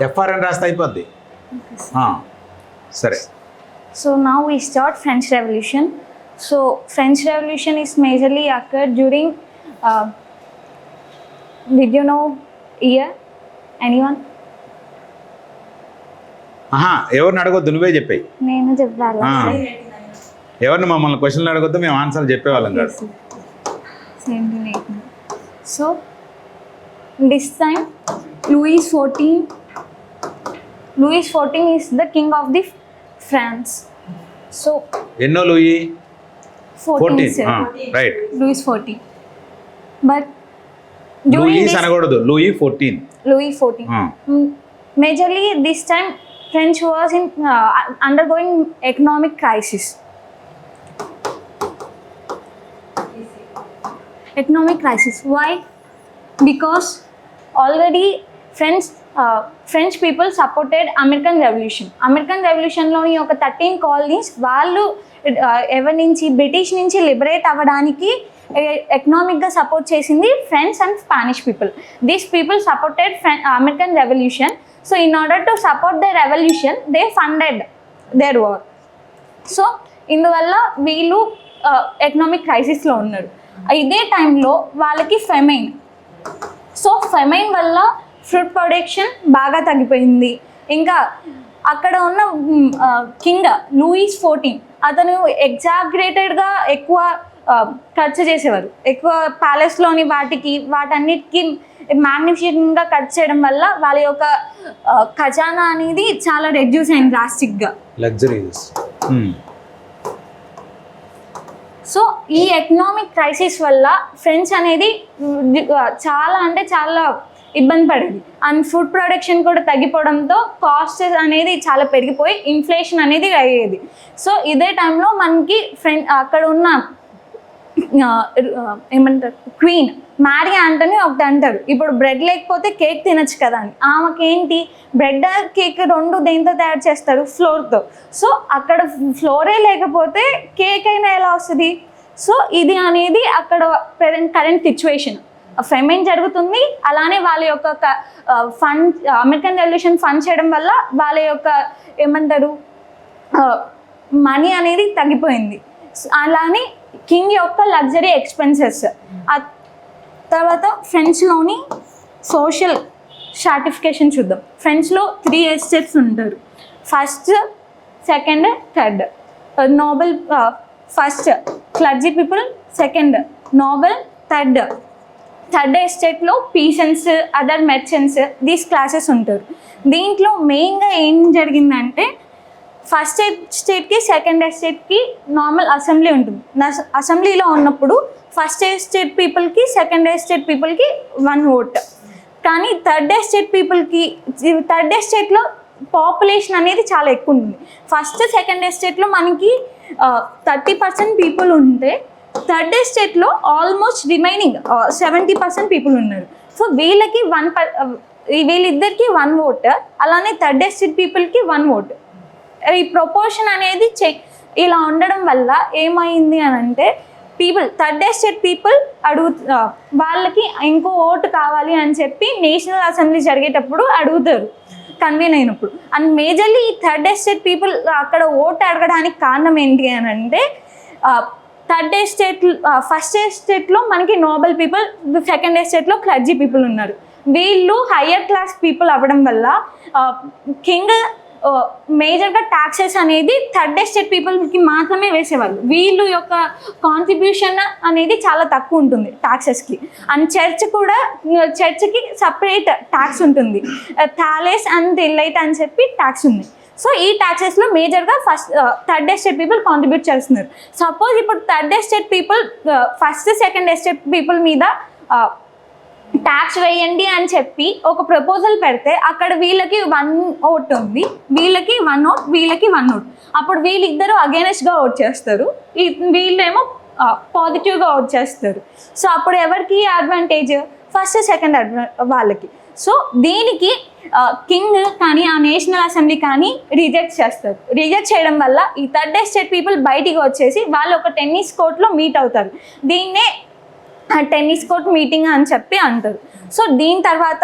FR అని రాస్తే అయిపోద్ది. సరే. So now we start French Revolution. So French Revolution is majorly occurred during did you know year? Anyone? ఎవరిని అడగొద్దు, నువ్వే చెప్పాయి. నేను చెప్పాలి. ఎవరిని మమ్మల్ని క్వశ్చన్లు అడగొద్దు, మేము ఆన్సర్లు చెప్పేవాళ్ళం కాదు. So this time Louis XIV is the king of the France. So ఎన్నో Louis? 14. Right. Louis XIV. But Louis అనకూడదు, Louis 14. Louis XIV. Majorly this time French was in undergoing economic crisis. Why? Because already French people supported American Revolution లోని ఒక 13 colonies వాళ్ళు ఎవరి నుంచి British నుంచి liberate అవ్వడానికి ఎకనామిక్గా సపోర్ట్ చేసింది French and Spanish people. These people supported American revolution. So in order to support the revolution they funded their war. So ఇందువల్ల వీళ్ళు ఎకనామిక్ క్రైసిస్లో ఉన్నారు. ఇదే టైంలో వాళ్ళకి ఫెమైన్. సో ఫెమైన్ వల్ల ఫ్రూట్ ప్రొడక్షన్ బాగా తగ్గిపోయింది. ఇంకా అక్కడ ఉన్న కింగ్ లూయిస్ 14 అతను ఎగ్జాగ్రేటెడ్గా ఎక్కువ ఖర్చు చేసేవారు. ఎక్కువ ప్యాలెస్లోని వాటన్నిటికీ మ్యాగ్నిఫిషెంట్గా ఖర్చు చేయడం వల్ల వాళ్ళ యొక్క ఖజానా అనేది చాలా రెడ్యూస్ అయింది డ్రాస్టిక్గా. లగ్జరీస్. సో ఈ ఎకనామిక్ క్రైసిస్ వల్ల ఫ్రెంచ్ అనేది చాలా ఇబ్బంది పడేది. అండ్ ఫుడ్ ప్రొడక్షన్ కూడా తగ్గిపోవడంతో కాస్ట్ అనేది చాలా పెరిగిపోయి ఇన్ఫ్లేషన్ అనేది అయ్యేది. సో ఇదే టైంలో మనకి అక్కడ ఉన్న ఏమంటారు క్వీన్ మ్యారీ ఆంటనీ ఒకటి అంటారు, ఇప్పుడు బ్రెడ్ లేకపోతే కేక్ తినచ్చు కదా అని. ఆమెకి ఏంటి బ్రెడ్ కేక్ రెండు దేంతో తయారు చేస్తారు? ఫ్లోర్తో. సో అక్కడ ఫ్లోరే లేకపోతే కేక్ అయినా ఎలా వస్తుంది? సో ఇది అనేది అక్కడ కరెంట్ సిచ్యువేషన్. ఫెమైన్ జరుగుతుంది, అలానే వాళ్ళ యొక్క ఫండ్ అమెరికన్ రెవల్యూషన్ ఫండ్ చేయడం వల్ల వాళ్ళ యొక్క ఏమంటారు మనీ అనేది తగ్గిపోయింది. అలానే కింగ్ యొక్క లగ్జరీ ఎక్స్పెన్సెస్. ఆ తర్వాత ఫ్రెంచ్లోని సోషల్ స్ట్రాటిఫికేషన్ చూద్దాం. ఫ్రెంచ్లో 3 ఎస్టేట్స్ ఉంటారు. First, second, third. Noble first clergy people, second noble, third ఎస్టేట్లో peasants, other merchants, these classes ఉంటారు. దీంట్లో మెయిన్గా ఏం జరిగిందంటే ఫస్ట్ ఎస్టేట్కి సెకండ్ ఎస్టేట్కి నార్మల్ అసెంబ్లీ ఉంటుంది. అసెంబ్లీలో ఉన్నప్పుడు ఫస్ట్ ఎస్టేట్ పీపుల్కి సెకండ్ ఎస్టేట్ పీపుల్కి 1 ఓట్. కానీ థర్డ్ ఎస్టేట్లో పాపులేషన్ అనేది చాలా ఎక్కువ ఉంటుంది. ఫస్ట్ సెకండ్ ఎస్టేట్లో మనకి 30% పీపుల్ ఉంటే థర్డ్ ఎస్టేట్లో ఆల్మోస్ట్ రిమైనింగ్ 70% పీపుల్ ఉన్నారు. సో వీళ్ళిద్దరికి 1 ఓట్, అలానే థర్డ్ ఎస్టేట్ పీపుల్కి 1 ఓట్. ఈ ప్రొపోర్షన్ అనేది ఇలా ఉండడం వల్ల ఏమైంది అని అంటే థర్డ్ ఎస్టేట్ పీపుల్ వాళ్ళకి ఇంకో ఓటు కావాలి అని చెప్పి నేషనల్ అసెంబ్లీ జరిగేటప్పుడు అడుగుతారు కన్వీన్ అయినప్పుడు. అండ్ మేజర్లీ ఈ థర్డ్ ఎస్టేట్ పీపుల్ అక్కడ ఓటు అడగడానికి కారణం ఏంటి అని అంటే ఫస్ట్ ఎస్టేట్లో మనకి నోబెల్ పీపుల్, సెకండ్ ఎస్టేట్లో క్లర్జీ పీపుల్ ఉన్నారు. వీళ్ళు హయ్యర్ క్లాస్ పీపుల్ అవ్వడం వల్ల కింగ్ మేజర్గా ట్యాక్సెస్ అనేది థర్డ్ ఎస్టేట్ పీపుల్కి మాత్రమే వేసేవాళ్ళు. వీళ్ళు యొక్క కాంట్రిబ్యూషన్ అనేది చాలా తక్కువ ఉంటుంది ట్యాక్సెస్కి. అండ్ చర్చ్కి సపరేట్ ట్యాక్స్ ఉంటుంది. థాలేస్ అండ్ డిలైట్ అని చెప్పి ట్యాక్స్ ఉంది. సో ఈ ట్యాక్సెస్లో మేజర్గా థర్డ్ ఎస్టేట్ పీపుల్ కాంట్రిబ్యూట్ చేస్తున్నారు. సపోజ్ ఇప్పుడు third estate people first second estate people మీద ట్యాక్స్ వేయండి అని చెప్పి ఒక ప్రపోజల్ పెడితే అక్కడ వీళ్ళకి 1 ఓట్ ఉంది, వీళ్ళకి 1 ఓట్, వీళ్ళకి 1 ఓట్. అప్పుడు వీళ్ళిద్దరూ అగైనెస్ట్గా ఓట్ చేస్తారు, వీళ్ళేమో పాజిటివ్గా ఓట్ చేస్తారు. సో అప్పుడు ఎవరికి అడ్వాంటేజ్? ఫస్ట్ సెకండ్ వాళ్ళకి. సో దీనికి కింగ్ కానీ ఆ నేషనల్ అసెంబ్లీ కానీ రిజెక్ట్ చేస్తారు. రిజెక్ట్ చేయడం వల్ల ఈ థర్డ్ ఎస్టేట్ పీపుల్ బయటికి వచ్చేసి వాళ్ళు ఒక టెన్నిస్ కోర్ట్లో మీట్ అవుతారు. దీన్నే టెన్నిస్ కోర్ట్ మీటింగ్ అని చెప్పి అంటారు. సో దీని తర్వాత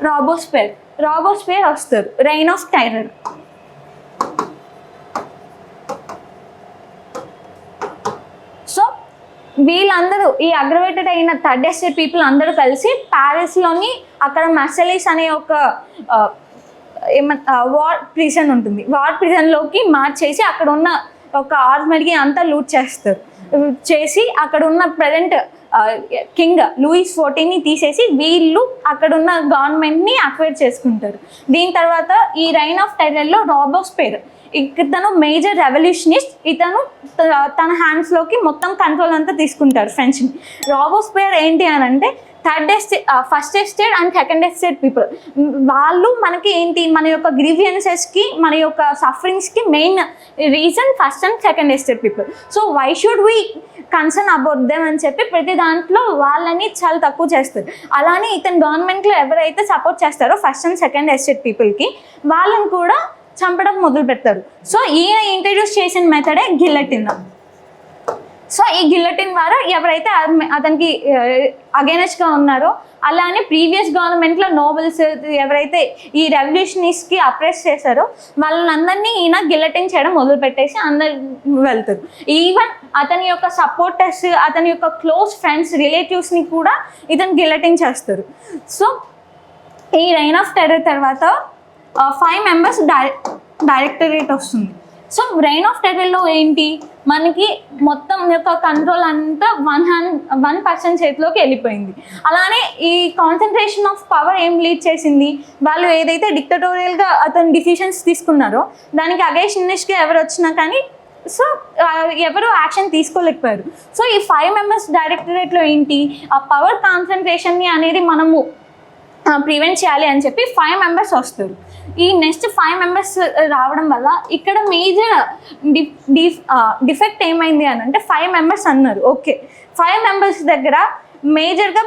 రాబోస్పేర్ వస్తారు, రెయిన్ ఆఫ్ టెర్రర్. సో వీళ్ళందరూ ఈ అగ్రవేటెడ్ అయిన థర్డ్ ఎస్టేట్ పీపుల్ అందరూ కలిసి ప్యారిస్లోని అక్కడ మార్సెలిస్ అనే ఒక వార్ ప్రిజన్ ఉంటుంది, వార్ ప్రిజన్లోకి మార్చేసి అక్కడ ఉన్న ఒక ఆర్మీకి అంతా లూట్ చేసి అక్కడ ఉన్న ప్రజెంట్ కింగ్ లూయిస్ 14ని తీసేసి వీళ్ళు అక్కడున్న గవర్నమెంట్ని అక్వైర్ చేసుకుంటారు. దీని తర్వాత ఈ రైన్ ఆఫ్ టెర్రర్లో రాబోస్పేర్ ఇతను మేజర్ రెవల్యూషనిస్ట్, ఇతను తన హ్యాండ్స్లోకి మొత్తం కంట్రోల్ అంతా తీసుకుంటారు ఫ్రెంచ్ని. రాబోస్పేర్ ఏంటి అని అంటే first estate and second estate people, వాళ్ళు మనకి ఏంటి మన యొక్క గ్రీవియన్సెస్కి మన యొక్క సఫరింగ్స్కి main reason first and second estate people. So why should we concern about them అని చెప్పి ప్రతి దాంట్లో వాళ్ళని చాలా తక్కువ చేస్తారు. అలానే ఇతను గవర్నమెంట్లో ఎవరైతే సపోర్ట్ చేస్తారో ఫస్ట్ అండ్ సెకండ్ ఎస్టేట్ పీపుల్కి వాళ్ళని కూడా చంపడం మొదలు పెడతారు. సో ఈయన ఇంట్రడ్యూస్ చేసిన మెథడే గిల్లటిన్. సో ఈ గిల్లటిన్ ద్వారా ఎవరైతే అతనికి అగైనెస్ట్గా ఉన్నారో, అలానే ప్రీవియస్ గవర్నమెంట్లో నోబెల్స్ ఎవరైతే ఈ రెవల్యూషనిస్ట్కి అప్రెస్ చేశారో వాళ్ళందరినీ ఈయన గిల్లటిన్ చేయడం మొదలుపెట్టేసి అందరు వెళ్తారు. ఈవెన్ అతని యొక్క సపోర్టర్స్, అతని యొక్క క్లోజ్ ఫ్రెండ్స్, రిలేటివ్స్ని కూడా ఇతను గిల్లటిన్ చేస్తారు. సో ఈ రైన్ ఆఫ్ టెర్రర్ తర్వాత 5 మెంబర్స్ డైరెక్టరేట్ వస్తుంది. సో రైన్ ఆఫ్ టెర్రర్లో ఏంటి, మనకి మొత్తం యొక్క కంట్రోల్ అంతా 1% చేతిలోకి వెళ్ళిపోయింది. అలానే ఈ కాన్సన్ట్రేషన్ ఆఫ్ పవర్ ఏం లీడ్ చేసింది, వాళ్ళు ఏదైతే డిక్టటోరియల్గా అతను డిసిషన్స్ తీసుకున్నారో దానికి అగైన్స్ట్గా ఎవరు వచ్చినా కానీ సో ఎవరు యాక్షన్ తీసుకోలేకపోయారు. సో ఈ 5 మెంబర్స్ డైరెక్టరేట్లో ఏంటి, ఆ పవర్ కాన్సన్ట్రేషన్ని అనేది మనము ప్రివెంట్ చేయాలి అని చెప్పి 5 మెంబర్స్ వస్తారు. ఈ నెక్స్ట్ 5 మెంబర్స్ రావడం వల్ల ఇక్కడ మేజర్ డిఫెక్ట్ ఏమైంది అని అంటే 5 మెంబర్స్ అన్నారు, ఓకే 5 మెంబర్స్ దగ్గర మేజర్గా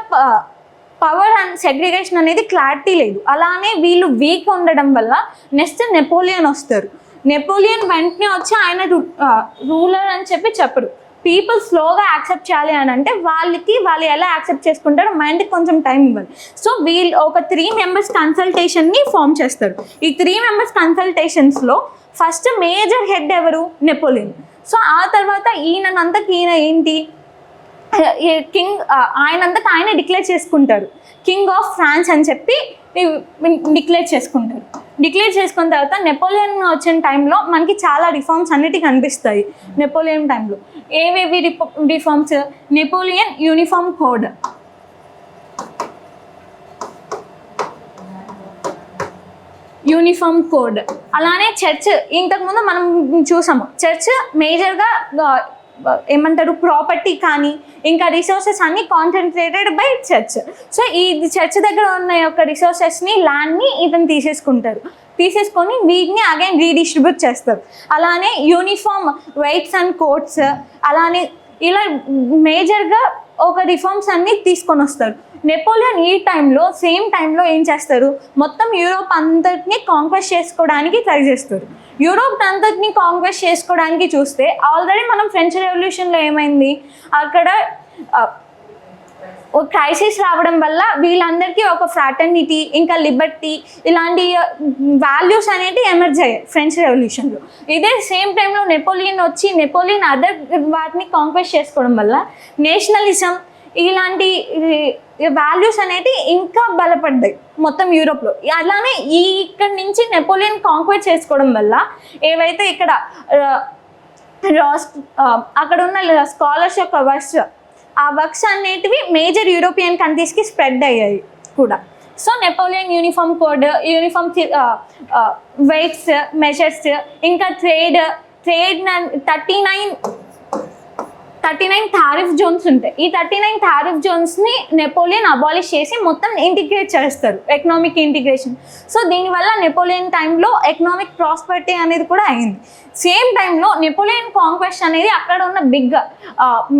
పవర్ అండ్ సెగ్రిగేషన్ అనేది క్లారిటీ లేదు. అలానే వీళ్ళు వీక్ ఉండడం వల్ల నెక్స్ట్ నెపోలియన్ వస్తారు. నెపోలియన్ వెంటనే వచ్చి ఆయన రూలర్ అని చెప్పి చెప్పరు, పీపుల్ స్లోగా యాక్సెప్ట్ చేయాలి అని అంటే వాళ్ళు ఎలా యాక్సెప్ట్ చేసుకుంటారో మైండ్కి కొంచెం టైం ఇవ్వాలి. సో వీళ్ళు ఒక 3 మెంబర్స్ కన్సల్టేషన్ని ఫామ్ చేస్తారు. ఈ 3 మెంబర్స్ కన్సల్టేషన్స్లో ఫస్ట్ మేజర్ హెడ్ ఎవరు, నెపోలియన్. సో ఆ తర్వాత ఈయన ఏంటి కింగ్, ఆయన డిక్లేర్ చేసుకుంటారు, కింగ్ ఆఫ్ ఫ్రాన్స్ అని చెప్పి డిక్లేర్ చేసుకుంటారు. డిక్లేర్ చేసుకున్న తర్వాత నెపోలియన్ వచ్చిన టైంలో మనకి చాలా రిఫార్మ్స్ అన్నిటికీ కనిపిస్తాయి. నెపోలియన్ టైంలో ఏవేవి రిఫార్మ్స్, నెపోలియన్ యూనిఫామ్ కోడ్, అలానే చర్చ్. ఇంతకుముందు మనం చూసాము చర్చ్ మేజర్గా ఏమంటారు ప్రాపర్టీ కానీ ఇంకా రిసోర్సెస్ అన్నీ కాన్సన్ట్రేటెడ్ బై చర్చ్. సో ఈ చర్చ్ దగ్గర ఉన్న యొక్క రిసోర్సెస్ని, ల్యాండ్ని ఇతను తీసేసుకొని వీటిని అగైన్ రీడిస్ట్రిబ్యూట్ చేస్తారు. అలానే యూనిఫామ్ వెయిట్స్ అండ్ కోట్స్, అలానే ఇలా మేజర్గా ఒక రిఫార్మ్స్ అన్నీ తీసుకొని వస్తారు. నెపోలియన్ ఈ సేమ్ టైంలో ఏం చేస్తారు, మొత్తం యూరోప్ అంతటిని కాంక్వెస్ట్ చేసుకోవడానికి ట్రై చేస్తారు. యూరోప్ అంతటిని కాంక్వెస్ట్ చేసుకోవడానికి చూస్తే ఆల్రెడీ మనం ఫ్రెంచ్ రెవల్యూషన్లో ఏమైంది, అక్కడ ఒక క్రైసిస్ రావడం వల్ల వీళ్ళందరికీ ఒక ఫ్రాటర్నిటీ ఇంకా లిబర్టీ ఇలాంటి వాల్యూస్ అనేవి ఎమర్జ్ అయ్యాయి ఫ్రెంచ్ రెవల్యూషన్లో. ఇదే సేమ్ టైంలో నెపోలియన్ అదర్ వాటిని కాంక్వెస్ట్ చేసుకోవడం వల్ల నేషనలిజం ఇలాంటి వాల్యూస్ అనేవి ఇంకా బలపడ్డాయి మొత్తం యూరోప్లో. అలానే ఇక్కడి నుంచి నెపోలియన్ కాంక్వెస్ట్ చేసుకోవడం వల్ల ఏవైతే ఇక్కడ అక్కడ ఉన్న స్కాలర్స్ యొక్క వర్క్స్ అనేటివి మేజర్ యూరోపియన్ కంట్రీస్కి స్ప్రెడ్ అయ్యాయి కూడా. So Napoleon uniform code, uniform weights, measures, ఇంకా ట్రేడ్ 39 టారిఫ్ జోన్స్ ఉంటాయి. ఈ 39 టారిఫ్ జోన్స్ని నెపోలియన్ అబాలిష్ చేసి మొత్తం ఇంటిగ్రేట్ చేస్తారు, ఎకనామిక్ ఇంటిగ్రేషన్. సో దీనివల్ల నెపోలియన్ టైంలో ఎకనామిక్ ప్రాస్పరిటీ అనేది కూడా అయింది. సేమ్ టైంలో నెపోలియన్ కాంక్వెస్ట్ అనేది అక్కడ ఉన్న బిగ్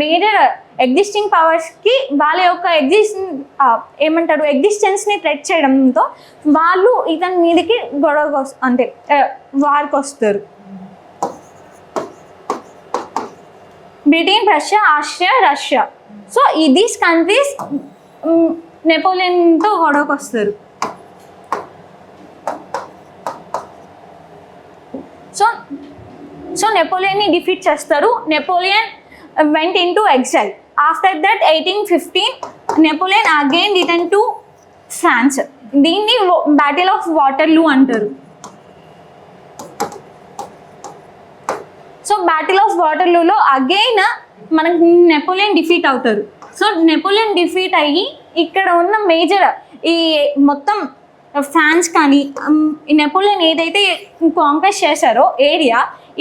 మేజర్ ఎగ్జిస్టింగ్ పవర్స్కి వాళ్ళ యొక్క ఎగ్జిస్టెన్స్ని థ్రెట్ చేయడంతో వాళ్ళు ఇతని మీదకి వార్కి వస్తారు. Britain, Russia, Austria, Russia. So these countries నెపోలియన్తో గొడవకు వస్తారు. నెపోలియన్ని డిఫీట్ చేస్తారు. Napoleon went into exile. After that 1815 Napoleon again return to France. దీన్ని బ్యాటిల్ ఆఫ్ వాటర్లూ అంటారు. సో బ్యాటిల్ ఆఫ్ వాటర్లూలో అగైన్ మనకి నెపోలియన్ డిఫీట్ అవుతారు. సో నెపోలియన్ డిఫీట్ అయ్యి ఇక్కడ ఉన్న మేజర్ ఈ మొత్తం ఫ్రాన్స్ కానీ నెపోలియన్ ఏదైతే కాంక్వెస్ట్ చేశారో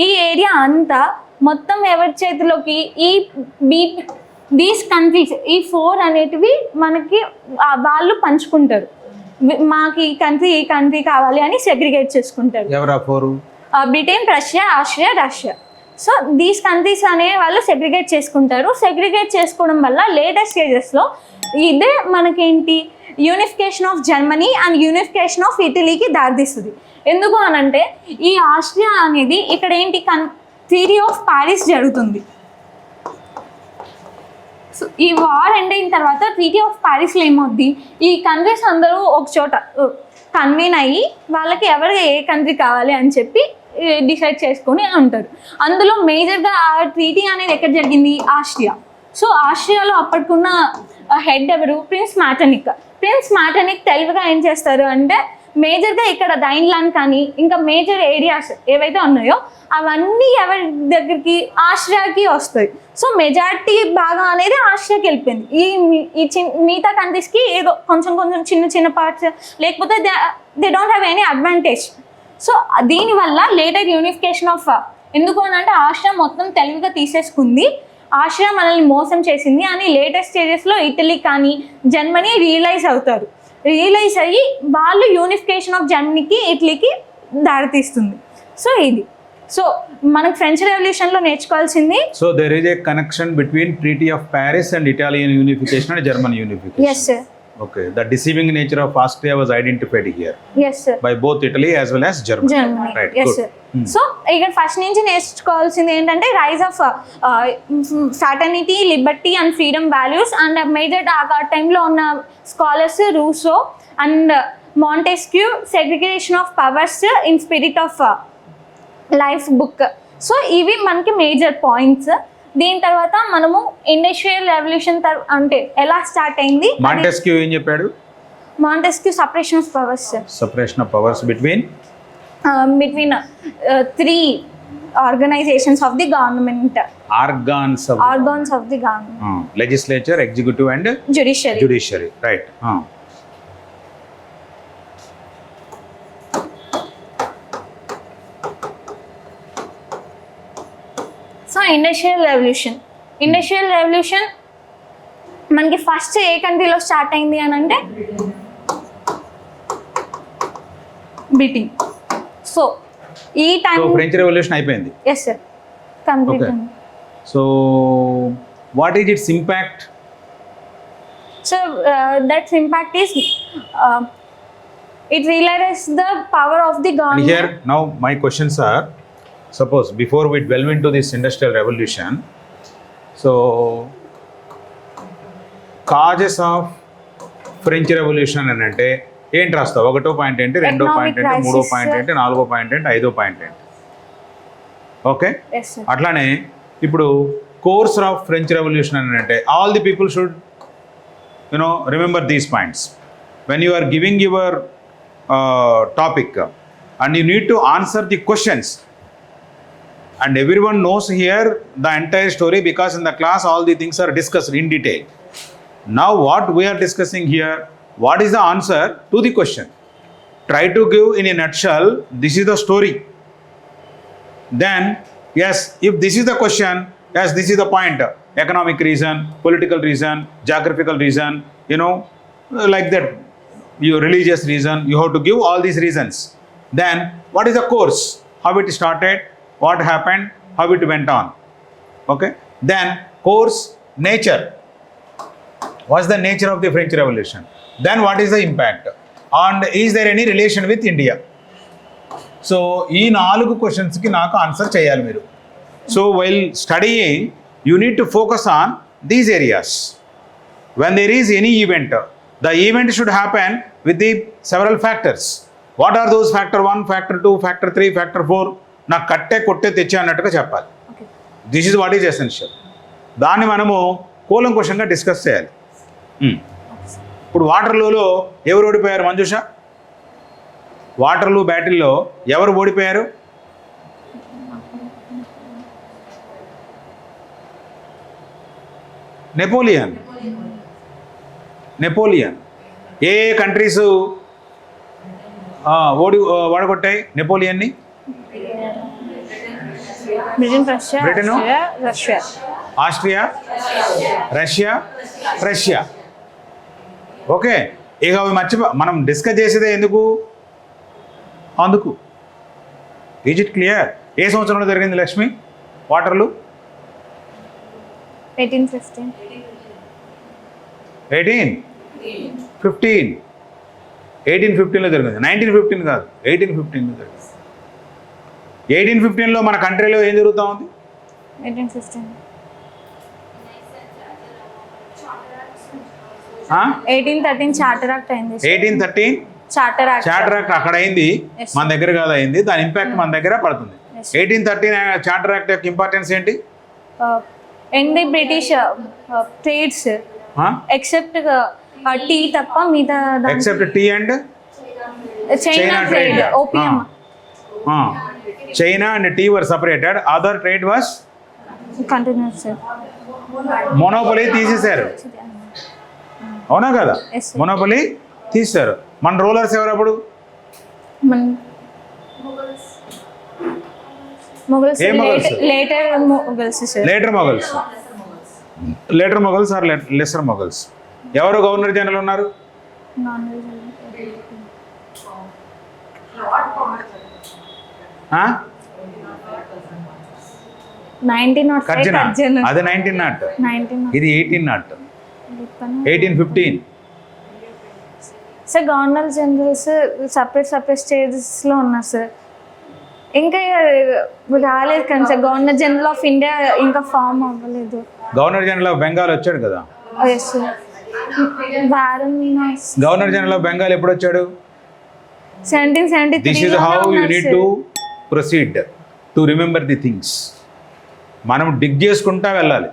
ఈ ఏరియా అంతా మొత్తం ఎవరి చేతిలోకి దీస్ కంట్రీస్ ఈ 4 అనేటివి మనకి వాళ్ళు పంచుకుంటారు. మాకు ఈ కంట్రీ కావాలి అని సెగ్రిగేట్ చేసుకుంటారు. ఎవరా 4? Britain, Russia, Austria, Russia. So these countries అనే వాళ్ళు సెగ్రిగేట్ చేసుకుంటారు. సెగ్రిగేట్ చేసుకోవడం వల్ల లేటెస్ట్ స్టేజెస్లో ఇదే మనకేంటి unification of Germany and unification of ఇటలీకి దారితీస్తుంది. ఎందుకు అనంటే ఈ ఆస్ట్రియా అనేది ఇక్కడ ఏంటి ట్రీటీ ఆఫ్ ప్యారిస్ జరుగుతుంది. సో ఈ వార్ ఎండ్ అయిన తర్వాత ట్రీటీ ఆఫ్ ప్యారిస్లో ఏమవుద్ది, ఈ కంట్రీస్ అందరూ ఒక చోట కన్వీన్ అయ్యి వాళ్ళకి ఎవరికి ఏ కంట్రీ కావాలి అని చెప్పి డిసైడ్ చేసుకొని ఉంటారు. అందులో మేజర్గా ఆ ట్రీటీ అనేది ఎక్కడ జరిగింది, ఆస్ట్రియా. సో ఆస్ట్రియాలో అప్పటికున్న హెడ్ ఎవరు, ప్రిన్స్ మ్యాటర్నిక్ తెలివిగా ఏం చేస్తారు అంటే మేజర్గా ఇక్కడ రైన్లాండ్ కానీ ఇంకా మేజర్ ఏరియాస్ ఏవైతే ఉన్నాయో అవన్నీ ఎవరి దగ్గరికి, ఆస్ట్రియాకి వస్తాయి. సో మెజారిటీ భాగం అనేది ఆస్ట్రియాకి వెళ్ళిపోయింది. ఈ మిగతా కంట్రీస్కి ఏదో కొంచెం చిన్న పార్ట్స్, లేకపోతే they don't have any advantage. So దీనివల్ల లేటర్ యూనిఫికేషన్ ఆఫ్, ఎందుకు అని అంటే ఆస్ట్రియా మొత్తం తెలివిగా తీసేసుకుంది, ఆస్ట్రియా మనల్ని మోసం చేసింది అని లేటెస్ట్ స్టేజెస్లో ఇటలీ కానీ జర్మనీ రియలైజ్ అయ్యి వాళ్ళు యూనిఫికేషన్ ఆఫ్ జర్మనీకి ఇటలీకి దారితీస్తుంది. సో మనకు ఫ్రెంచ్ రెవల్యూషన్లో నేర్చుకోవాల్సింది. So there is a connection between treaty of Paris and Italian unification and German unification. Yes sir. Okay, the deceiving nature of Austria was identified here. Yes sir. By both Italy as well as Germany. Right. Yes good. sir. So ఇక్కడ first నుంచి నేర్చుకోవాల్సింది ఏంటంటే rise of fraternity, liberty and freedom values. And major ఆ టైంలో ఉన్న scholars Rousseau and Montesquieu, segregation of powers in spirit of life book. So ఇవి మనకి major points. దీని తర్వాత మనము ఇండస్ట్రియల్ రెవల్యూషన్ అంటే ఎలా స్టార్ట్ అయింది. మాంటెస్క్యూ ఏం చెప్పాడు? Montesquieu separation of powers. Separation of powers between 3 organizations of the government. Organs of the government. Legislature, executive and judiciary. Right. So industrial revolution మనకి ఫస్ట్ ఏ కంట్రీలో స్టార్ట్ అయింది అని అంటే బ్రిటన్. సో ఈ టైం ఫ్రెంచ్ రెవల్యూషన్ అయిపోయింది. Yes sir, complete. So what is its impact? So that's impact is it realizes the power of the government. And here now my questions are, suppose before we delve into this industrial revolution, so causes of French revolution అని అంటే ఏంటి రాస్తావు? 1వ point ఏంటి, 2వ point ఏంటి, 3వ point ఏంటి, 4వ పాయింట్ ఏంటి, 5వ పాయింట్ ఏంటి? ఓకే, అట్లానే ఇప్పుడు కోర్స్ ఆఫ్ ఫ్రెంచ్ రెవల్యూషన్ అని అంటే all the people should remember these points when you are giving your topic and you need to answer the questions, and everyone knows here the entire story because in the class all the things are discussed in detail. Now what we are discussing here, what is the answer to the question? Try to give in a nutshell, this is the story. Then yes, if this is the question, yes, this is the point. Economic reason, political reason, geographical reason, like that. Your religious reason, you have to give all these reasons. Then what is the course, how it started, what happened, how it went on. Okay, then course, nature, what's the nature of the French Revolution, then what is the impact, and is there any relation with India? So ee 4 questions ki naaku answer cheyali meeru. So while studying you need to focus on these areas. When there is any event, the event should happen with the several factors. What are those? Factor 1, factor 2, factor 3, factor 4. నాకు కట్టే కొట్టే తెచ్చే అన్నట్టుగా చెప్పాలి. Okay. This is what is essential. దాన్ని మనము కూలంకుషంగా discuss చేయాలి. ఇప్పుడు వాటర్లూలో ఎవరు ఓడిపోయారు మంజుష? వాటర్లూ బ్యాటిల్లో ఎవరు ఓడిపోయారు? నెపోలియన్. ఏ కంట్రీస్ ఓడగొట్టాయి నెపోలియన్ని? Britain, Austria, Russia. ఓకే, ఇక అవి మనం డిస్కస్ చేసేదే ఎందుకు? అందుకు. Is it clear? ఏ సంవత్సరంలో జరిగింది లక్ష్మి వాటర్లు? 1815. 1815లో జరిగింది. 1915 కాదు, 1815లో జరిగింది. 1815లో మన కంట్రీలో ఏం జరుగుతూ ఉంది? 1813 చార్టర్ యాక్ట్ అయింది. 1813 చార్టర్ యాక్ట్ అక్కడ అయింది, మన దగ్గర కాదు అయింది. దాని ఇంపాక్ట్ మన దగ్గర పడుతుంది. 1813 చార్టర్ యాక్ట్ యొక్క ఇంపార్టెన్స్ ఏంటి? And the British trades except tea తప్ప మిగతా except tea and China trade, opium. China and tea were separated, other trade was continues sir. Monopoly తీసేశారు, అవునా కదా? మొనోపొలీ తీశారు. మన రూలర్స్ ఎవరు అప్పుడు? Later Mughals or lesser Mughals. ఎవరు గవర్నర్ జనరల్ ఉన్నారు? అది 1900, ఇది 1800, 1815. సార్ గవర్నర్ జనరల్స్ సపరేట్ స్టేజెస్లో ఉన్నారు సార్. ఇంకా రాలేదు కానీ sir, governor general of India ఇంకా ఫామ్ అవ్వలేదు. గవర్నర్ జనరల్ ఆఫ్ బెంగాల్ వచ్చాడు కదా? గవర్నర్ జనరల్ ఆఫ్ బెంగాల్ ఎప్పుడు వచ్చాడు? 1773. This is how you need to proceed to remember the things. మనం డిగ్ చేసుకుంటా వెళ్ళాలి.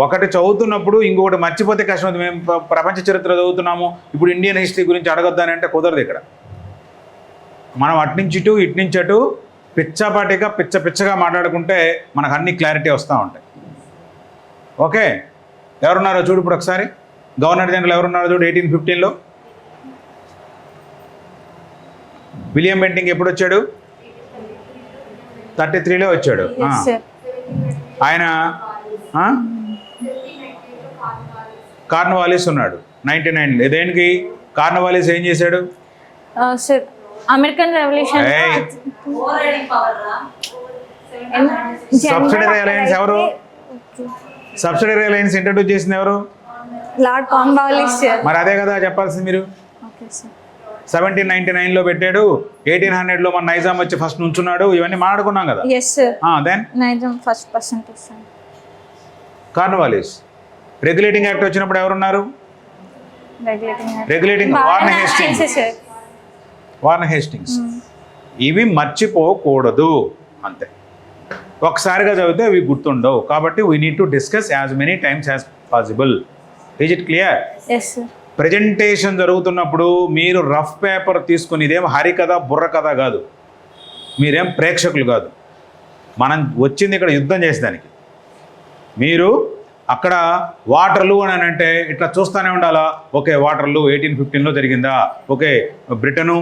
ఒకటి చదువుతున్నప్పుడు ఇంకొకటి మర్చిపోతే కష్టం. మేము ప్రపంచ చరిత్ర చదువుతున్నాము, ఇప్పుడు ఇండియన్ హిస్టరీ గురించి అడగొద్దని అంటే కుదరదు. ఇక్కడ మనం అట్నుంచి ఇటు ఇట్నుంచి అటు పిచ్చపాటిగా పిచ్చగా మాట్లాడుకుంటే మనకు అన్ని క్లారిటీ వస్తూ ఉంటాయి. ఓకే, ఎవరున్నారో చూడు ఇప్పుడు ఒకసారి. గవర్నర్ జనరల్ ఎవరున్నారో చూడు 1815లో. విలియం బెంటింగ్ ఎప్పుడు వచ్చాడు? 33లో వచ్చాడు. ఆయన కార్నవాలిస్ ఉన్నాడు 99. దేనికి కార్నవాలిస్ ఏం చేశాడు? American revolution. సబ్సిడరీ అలయన్స్ ఎవరు? సబ్సిడరీ అలయన్స్ ఇంట్రడ్యూస్ చేసింది ఎవరు? Lord Cornwallis. మరి అదే కదా చెప్పాల్సింది మీరు. 1799లో పెట్టాడు, 1800లో మన నైజాం వచ్చి ఫస్ట్ నుంచున్నాడు. ఇవన్నీ మాట్లాడుకున్నాం కదా. Then Nizam first person. Cornwallis. Regulating act వచ్చినప్పుడు ఎవరున్నారు? Regulating Warren Hastings. ఇవి మర్చిపోకూడదు అంతే. ఒకసారిగా చదివితే ఇవి గుర్తుండవు. కాబట్టి we need to discuss as many times as possible. Is it clear? Presentation జరుగుతున్నప్పుడు మీరు రఫ్ పేపర్ తీసుకుని, ఇదేం హరికథ బుర్ర కథ కాదు, మీరేం ప్రేక్షకులు కాదు. మనం వచ్చింది ఇక్కడ యుద్ధం చేసేదానికి. మీరు అక్కడ వాటర్లు అని అంటే ఇట్లా చూస్తూనే ఉండాలా. ఓకే, వాటర్లు 1815లో జరిగిందా? ఓకే, బ్రిటను,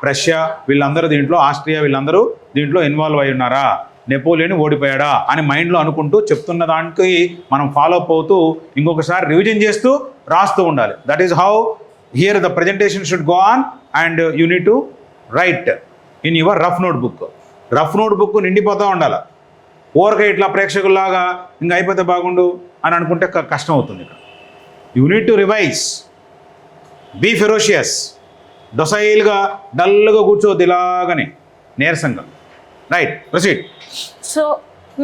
రష్యా వీళ్ళందరూ దీంట్లో, ఆస్ట్రియా వీళ్ళందరూ దీంట్లో ఇన్వాల్వ్ అయి ఉన్నారా? నెపోలియన్ ఓడిపోయాడా అని మైండ్లో అనుకుంటూ చెప్తున్న దానికి మనం ఫాలో అప్ అవుతూ ఇంకొకసారి రివిజన్ చేస్తూ రాస్తూ ఉండాలి. That is how here the presentation should go on and you need to write in your rough notebook. Rough notebook నిండిపోతూ ఉండాలి. ఓరకే ఇట్లా ప్రేక్షకుల్లాగా ఇంకా అయిపోతే బాగుండు అని అనుకుంటే కష్టం అవుతుంది. ఇక్కడ you need to revise, be ferocious. డొసైల్గా డల్గా కూర్చోవద్దు, ఇలాగని నీరసంగా. Right, proceed. So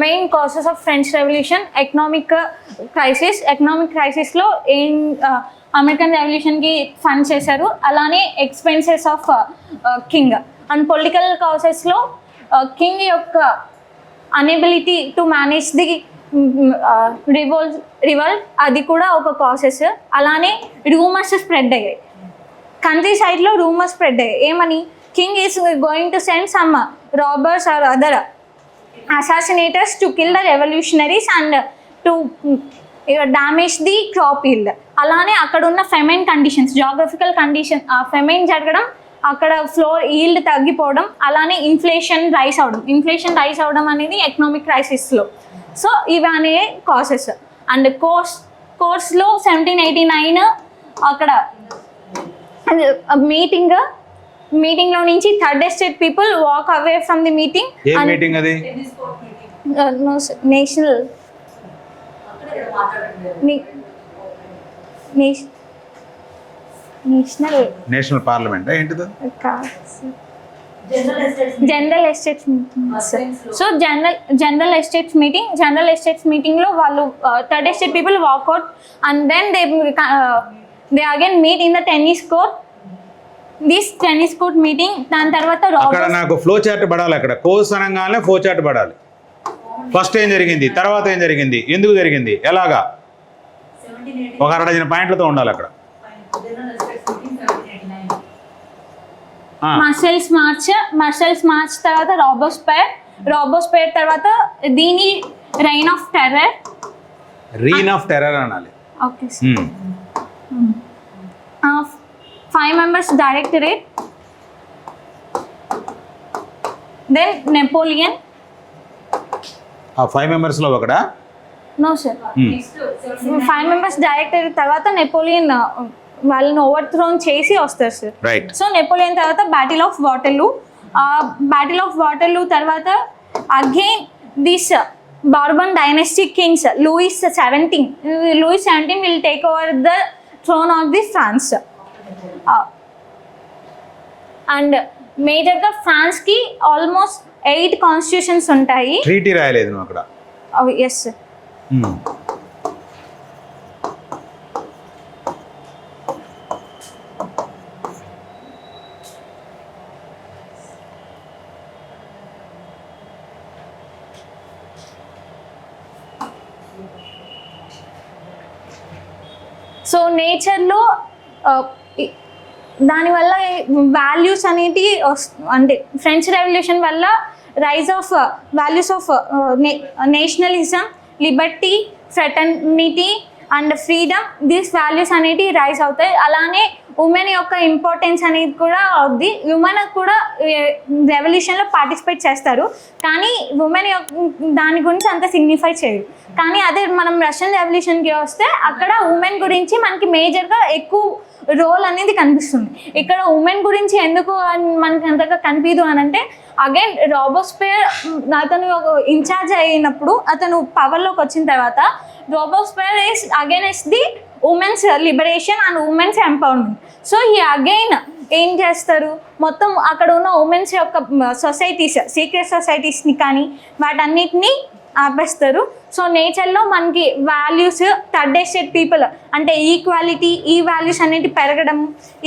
main causes of French revolution, economic క్రైసిస్లో ఏం అమెరికన్ రెవల్యూషన్కి ఫండ్ చేశారు, అలానే expenses of king. And political కాసెస్లో కింగ్ యొక్క inability to manage the revolt, అది కూడా ఒక కాసెస్. అలానే రూమర్స్ స్ప్రెడ్ అయ్యాయి, కంట్రీ సైడ్లో రూమర్స్ స్ప్రెడ్ అయ్యాయి. ఏమని? King is going to send some robbers or other assassinators to kill the revolutionaries and to damage the crop yield. అలానే అక్కడ ఉన్న famine conditions, geographical condition, famine జరగడం, అక్కడ ఫ్లోర్ ఈల్డ్ తగ్గిపోవడం, అలానే ఇన్ఫ్లేషన్ రైస్ అవడం అనేది ఎకనామిక్ క్రైసిస్లో. సో ఇవి అనే కాసెస్. అండ్ కోర్స్లో 1789 అక్కడ మీటింగ్లో నుంచి third estate people walk away from the meeting. National national parliament ఏంటిది? General estates meeting. So general estates మీటింగ్లో వాళ్ళు third estate people walkout and then they again meet in the tennis court meeting. దాని తర్వాత నాకు flow chart పడాలి. అక్కడ course అనగానే flow chart పడాలి. ఫస్ట్ ఏం జరిగింది, తర్వాత ఏం జరిగింది, ఎందుకు జరిగింది, ఎలాగా, ఒక 60 పాయింట్లతో ఉండాలి అక్కడ. మార్షల్స్ మార్చ్ తర్వాత రాబోస్పైర్ తర్వాత దీని రీన్ ఆఫ్ టెర్రర్ అనాలి. Okay. 5 members directorate, then Napoleon. 5 members లో ఒకడా? నో సార్, 5 members డైరెక్టరేట్ తర్వాత నెపోలియన్ వాళ్ళని ఓవర్థ్రోన్ చేసి వస్తారు సార్. రైట్. సో నెపోలియన్ తర్వాత బ్యాటిల్ ఆఫ్ వాటర్లూ తర్వాత again this Bourbon dynastic kings Louis 17 will take over the throne of the France. And మేజర్గా ఫ్రాన్స్కి ఆల్మోస్ట్ 8 కాన్స్టిట్యూషన్స్ ఉంటాయి. ట్రీటీ రాయలేదు నువ్వు అక్కడ? Yes sir. సో నేచర్లో దానివల్ల వాల్యూస్ అనేటి అంటే ఫ్రెంచ్ రెవల్యూషన్ వల్ల rise of values of nationalism, liberty, fraternity and freedom, these values అనేవి రైజ్ అవుతాయి. అలానే ఉమెన్ యొక్క ఇంపార్టెన్స్ అనేది కూడా అవుద్ది. ఉమెన్ కూడా రెవల్యూషన్లో పార్టిసిపేట్ చేస్తారు, కానీ ఉమెన్ దాని గురించి అంత సిగ్నిఫై చేయరు. కానీ అదే మనం రష్యన్ రెవల్యూషన్కి వస్తే అక్కడ ఉమెన్ గురించి మనకి మేజర్గా ఎక్కువ రోల్ అనేది కనిపిస్తుంది. ఇక్కడ ఉమెన్ గురించి ఎందుకు మనకి అంతగా కనిపించదు అని అంటే, అగైన్ రాబోస్పైర్ అతను ఇన్ఛార్జ్ అయినప్పుడు, అతను పవర్లోకి వచ్చిన తర్వాత Robespierre is against the women's liberation and women's empowerment. So ఈ అగైన్ ఏం చేస్తారు, మొత్తం అక్కడ ఉన్న ఉమెన్స్ యొక్క సొసైటీస్, సీక్రెట్ సొసైటీస్ని కానీ వాటన్నిటిని ఆపేస్తారు. సో నేచర్లో మనకి వాల్యూస్, థర్డ్ ఎస్టేట్ పీపుల్ అంటే ఈక్వాలిటీ, ఈ వాల్యూస్ అనేవి పెరగడం,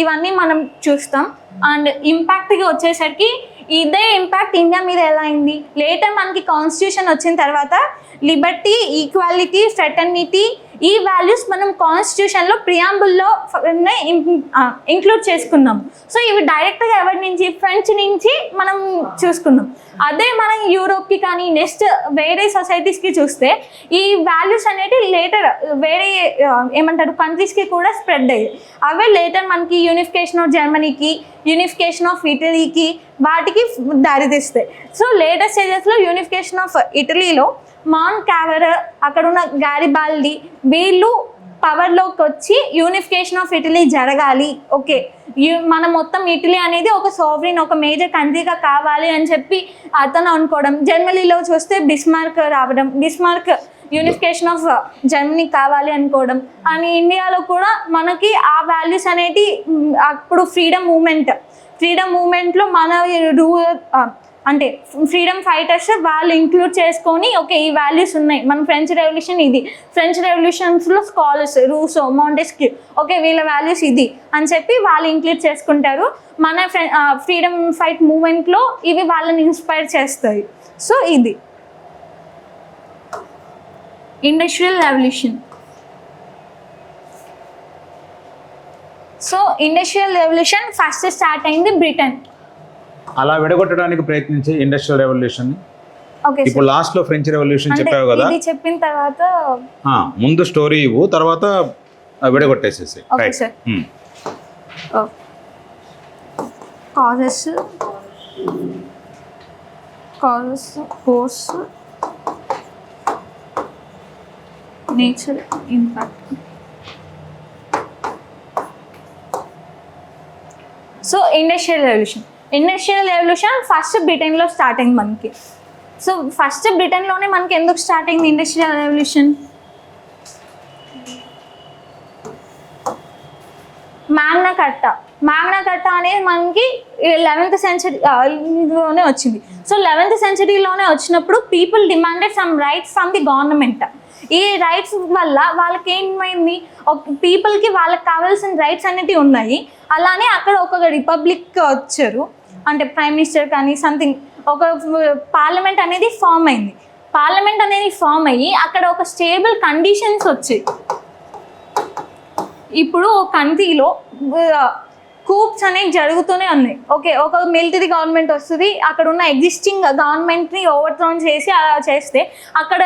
ఇవన్నీ మనం చూస్తాం. అండ్ ఇంపాక్ట్కి వచ్చేసరికి ఇదే ఇంపాక్ట్ ఇండియా మీద ఎలా అయింది, లేటర్ మనకి కాన్స్టిట్యూషన్ వచ్చిన తర్వాత లిబర్టీ, ఈక్వాలిటీ, ఫ్రెటర్నిటీ, ఈ వాల్యూస్ మనం కాన్స్టిట్యూషన్లో ప్రియాంబుల్లో ఇంక్లూడ్ చేసుకున్నాం. సో ఇవి డైరెక్ట్గా ఎవరి నుంచి, ఫ్రెంచ్ నుంచి మనం చూసుకున్నాం. అదే మనం యూరోప్కి కానీ నెక్స్ట్ వేరే సొసైటీస్కి చూస్తే ఈ వాల్యూస్ అనేవి లేటర్ వేరే ఏమంటారు కంట్రీస్కి కూడా స్ప్రెడ్ అయ్యాయి. అవే లేటర్ మనకి యూనిఫికేషన్ ఆఫ్ జర్మనీకి, యూనిఫికేషన్ ఆఫ్ ఇటలీకి, వాటికి దారితీస్తాయి. సో లేటెస్ట్ స్టేజెస్లో యూనిఫికేషన్ ఆఫ్ ఇటలీలో మౌంట్ క్యావర్, అక్కడ ఉన్న గారిబాల్డి, వీళ్ళు పవర్లోకి వచ్చి యూనిఫికేషన్ ఆఫ్ ఇటలీ జరగాలి, ఓకే మన మొత్తం ఇటలీ అనేది ఒక సోవరిన్, ఒక మేజర్ కంట్రీగా కావాలి అని చెప్పి అతను అనుకోవడం. జర్మనీలో చూస్తే బిస్మార్క్ రావడం, బిస్మార్క్ యూనిఫికేషన్ ఆఫ్ జర్మనీ కావాలి అనుకోవడం. అండ్ ఇండియాలో కూడా మనకి ఆ వాల్యూస్ అనేటి అప్పుడు ఫ్రీడమ్ మూమెంట్లో మన అంటే ఫ్రీడమ్ ఫైటర్స్ వాళ్ళు ఇంక్లూడ్ చేసుకొని ఓకే ఈ వాల్యూస్ ఉన్నాయి, మన ఫ్రెంచ్ రెవల్యూషన్ ఇది, ఫ్రెంచ్ రెవల్యూషన్స్లో స్కాలర్స్ రూసో మాంటెస్క్యూ ఓకే వీళ్ళ వాల్యూస్ ఇది అని చెప్పి వాళ్ళు ఇంక్లూడ్ చేసుకుంటారు. మన ఫ్రీడమ్ ఫైట్ మూమెంట్లో ఇవి వాళ్ళని ఇన్స్పైర్ చేస్తాయి. సో ఇది industrial revolution. So industrial revolution first start అయింది బ్రిటన్. అలా విడగొట్టడానికి ప్రయత్నించి ఇండస్ట్రియల్ రెవల్యూషన్. ఓకే ఇప్పుడు లాస్ట్ లో ఫ్రెంచ్ రెవల్యూషన్ చెప్పావు కదా, ఇది చెప్పిన తర్వాత ముందు స్టోరీ ఇవ్వు, తర్వాత విడగొట్టేసేసి. Okay sir. Causes force nature impact. So industrial revolution first బ్రిటన్లో స్టార్ట్ అయింది మనకి. సో ఫస్ట్ బ్రిటన్లోనే మనకి ఎందుకు స్టార్ట్ అయింది ఇండస్ట్రియల్ రెవల్యూషన్? మ్యాగ్నా కట్ట అనేది మనకి 11th centuryలోనే వచ్చింది. సో 11th centuryలోనే వచ్చినప్పుడు people demanded some rights from the government. ఈ రైట్స్ వల్ల వాళ్ళకి ఏమైంది, పీపుల్కి వాళ్ళకి కావాల్సిన రైట్స్ అనేవి ఉన్నాయి. అలానే అక్కడ ఒక రిపబ్లిక్ వచ్చారు, అంటే ప్రైమ్ మినిస్టర్ కానీ సంథింగ్ ఒక పార్లమెంట్ అనేది ఫామ్ అయింది. పార్లమెంట్ అనేది ఫామ్ అయ్యి అక్కడ ఒక స్టేబుల్ కండిషన్స్ వచ్చాయి. ఇప్పుడు ఒక కంట్రీలో కూప్స్ అనేవి జరుగుతూనే ఉన్నాయి. ఓకే ఒక మిలిటరీ గవర్నమెంట్ వస్తుంది, అక్కడ ఉన్న ఎగ్జిస్టింగ్ గవర్నమెంట్ని ఓవర్థ్రోన్ చేసి అలా చేస్తే అక్కడ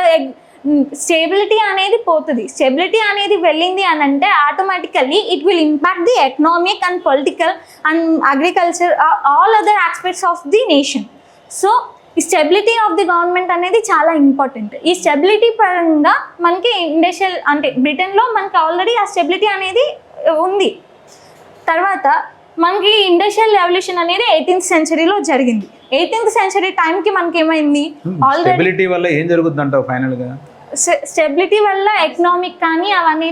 స్టెబిలిటీ అనేది పోతుంది. స్టెబిలిటీ అనేది వెళ్ళింది అని అంటే automatically it will impact the economic and political and agriculture all other aspects of the nation. So ఈ స్టెబిలిటీ ఆఫ్ ది గవర్నమెంట్ అనేది చాలా ఇంపార్టెంట్. ఈ స్టెబిలిటీ పరంగా మనకి ఇండస్ట్రియల్ అంటే బ్రిటన్లో మనకి ఆల్రెడీ ఆ స్టెబిలిటీ అనేది ఉంది. తర్వాత మనకి ఇండస్ట్రియల్ రెవల్యూషన్ అనేది 18th centuryలో జరిగింది. 18th century టైంకి మనకి ఏమైంది, స్టెబిలిటీ వల్ల ఏం జరుగుతుంది అంటావు ఫైనల్గా? స్టెబిలిటీ వల్ల ఎకనామిక్ కానీ అవన్నీ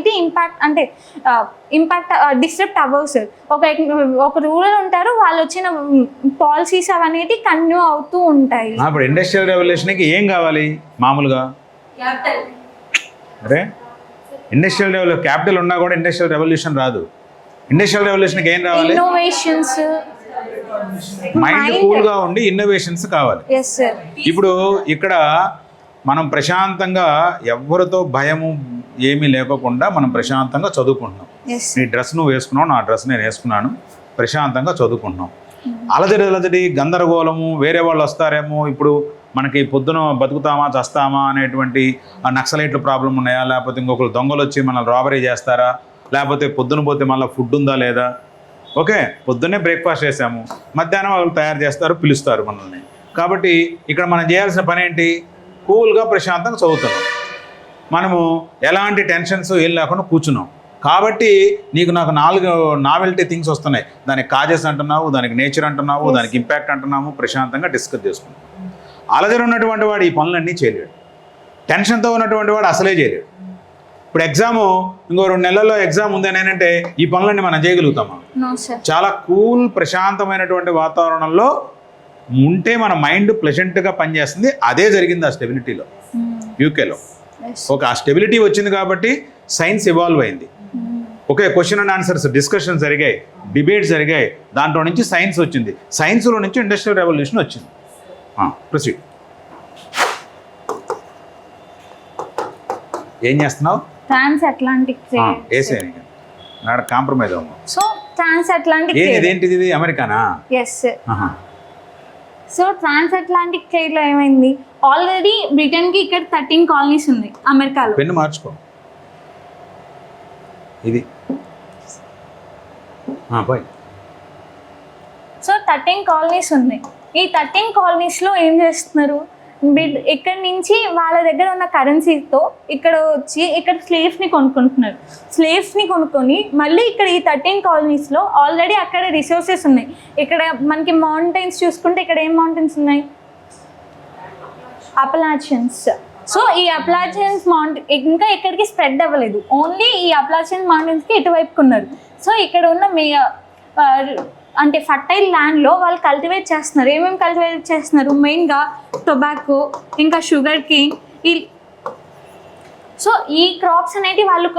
ఇంపాక్ట్ డిస్టర్బ్ అవ్వవు సార్. ఒక రూరల్ ఉంటారు, వాళ్ళు వచ్చిన పాలసీస్ అవన్నీ కంటిన్యూ అవుతూ ఉంటాయి. ఇప్పుడు ఇండస్ట్రియల్ రెవల్యూషన్కి ఏం కావాలి మామూలుగా? అరే ఇండస్ట్రియల్ క్యాపిటల్ ఉన్నా కూడా ఇండస్ట్రియల్ రెవల్యూషన్ రాదు. ఇండస్ట్రియల్ రెవల్యూషన్కి ఏం రావాలి? ఇన్నోవేషన్స్, మైండ్ కూల్గా ఉండి ఇన్నోవేషన్స్ కావాలి. ఇప్పుడు ఇక్కడ మనం ప్రశాంతంగా ఎవరితో భయము ఏమీ లేకోకుండా మనం ప్రశాంతంగా చదువుకుంటున్నాం. నీ డ్రెస్ నువ్వు వేసుకున్నావు, నా డ్రెస్ నేను వేసుకున్నాను, ప్రశాంతంగా చదువుకుంటున్నాం. అలజడి గందరగోళము, వేరే వాళ్ళు వస్తారేమో, ఇప్పుడు మనకి పొద్దున బతుకుతామా చస్తామా అనేటువంటి నక్సలైట్లు ప్రాబ్లం ఉన్నాయా, లేకపోతే ఇంకొకరు దొంగలు వచ్చి మనల్ని రాబరీ చేస్తారా, లేకపోతే పొద్దున పోతే మళ్ళీ ఫుడ్ ఉందా లేదా. ఓకే పొద్దున్నే బ్రేక్ఫాస్ట్ చేసాము, మధ్యాహ్నం వాళ్ళు తయారు చేస్తారు, పిలుస్తారు మనల్ని. కాబట్టి ఇక్కడ మనం చేయాల్సిన పని ఏంటి? కూల్గా ప్రశాంతంగా చదువుతున్నాం, మనము ఎలాంటి టెన్షన్స్ ఏం లేకుండా కూర్చున్నాం. కాబట్టి నాకు 4 నావెల్టీ థింగ్స్ వస్తున్నాయి. దానికి కాజెస్ అంటున్నావు, దానికి నేచర్ అంటున్నావు, దానికి ఇంపాక్ట్ అంటున్నాము, ప్రశాంతంగా డిస్కస్ చేసుకున్నాం. అలజడి ఉన్నటువంటి వాడు ఈ పనులన్నీ చేయలేడు, టెన్షన్తో ఉన్నటువంటి వాడు అసలే చేయలేడు. ఇప్పుడు ఎగ్జాము ఇంకో 2 నెలల్లో ఎగ్జామ్ ఉంది అని అంటే ఈ పనులన్నీ మనం చేయగలుగుతామా? చాలా కూల్ ప్రశాంతమైనటువంటి వాతావరణంలో ఉంటే మన మైండ్ ప్లెజెంట్గా పనిచేస్తుంది. అదే జరిగింది ఆ స్టెబిలిటీలో, యూకేలో. ఓకే ఆ స్టెబిలిటీ వచ్చింది కాబట్టి సైన్స్ ఇవాల్వ్ అయింది. Okay question and answers discussion జరిగాయి, డిబేట్స్ జరిగాయి, దాంట్లో నుంచి సైన్స్ వచ్చింది, సైన్స్లో నుంచి ఇండస్ట్రియల్ రెవల్యూషన్ వచ్చింది. ప్రొసీడ్. ఏం చేస్తున్నావు? ట్రాన్స్ అట్లాంటిక్ కాంప్రమైజ్ అవ్వము. సో ట్రాన్స్ అట్లాంటిక్ ఏంటిది, ఇది అమెరికానా? ఎస్. సో ట్రాన్స్ అట్లాంటిక్ ట్రేడ్లో ఏమైంది, ఆల్రెడీ బ్రిటన్కి ఇక్కడ 13 కాలనీస్ ఉన్నాయి అమెరికాలో. పెన్ను మార్చుకో ఇది. సో 13 కాలనీస్ ఉన్నాయి. ఈ 13 కాలనీస్లో ఏం చేస్తున్నారు, ఇక్కడ నుంచి వాళ్ళ దగ్గర ఉన్న కరెన్సీతో ఇక్కడ వచ్చి ఇక్కడ స్లేవ్స్ని కొనుక్కుంటున్నారు. స్లేవ్స్ని కొనుక్కొని మళ్ళీ ఇక్కడ ఈ 13 కాలనీస్లో ఆల్రెడీ అక్కడ రిసోర్సెస్ ఉన్నాయి. ఇక్కడ మనకి మౌంటైన్స్ చూసుకుంటే ఇక్కడ ఏం మౌంటైన్స్ ఉన్నాయి, అపలాచియన్స్. సో ఈ అపలాచియన్స్ ఇంకా ఇక్కడికి స్ప్రెడ్ అవ్వలేదు, ఓన్లీ ఈ అపలాచియన్స్ మౌంటైన్స్కి ఇటువైపుకున్నారు. సో ఇక్కడ ఉన్న అంటే ఫర్టైల్ ల్యాండ్లో వాళ్ళు కల్టివేట్ చేస్తున్నారు. ఏమేమి కల్టివేట్ చేస్తున్నారు? మెయిన్గా టొబాకో, ఇంకా షుగర్ కేన్. సో ఈ క్రాప్స్ అనేవి వాళ్ళు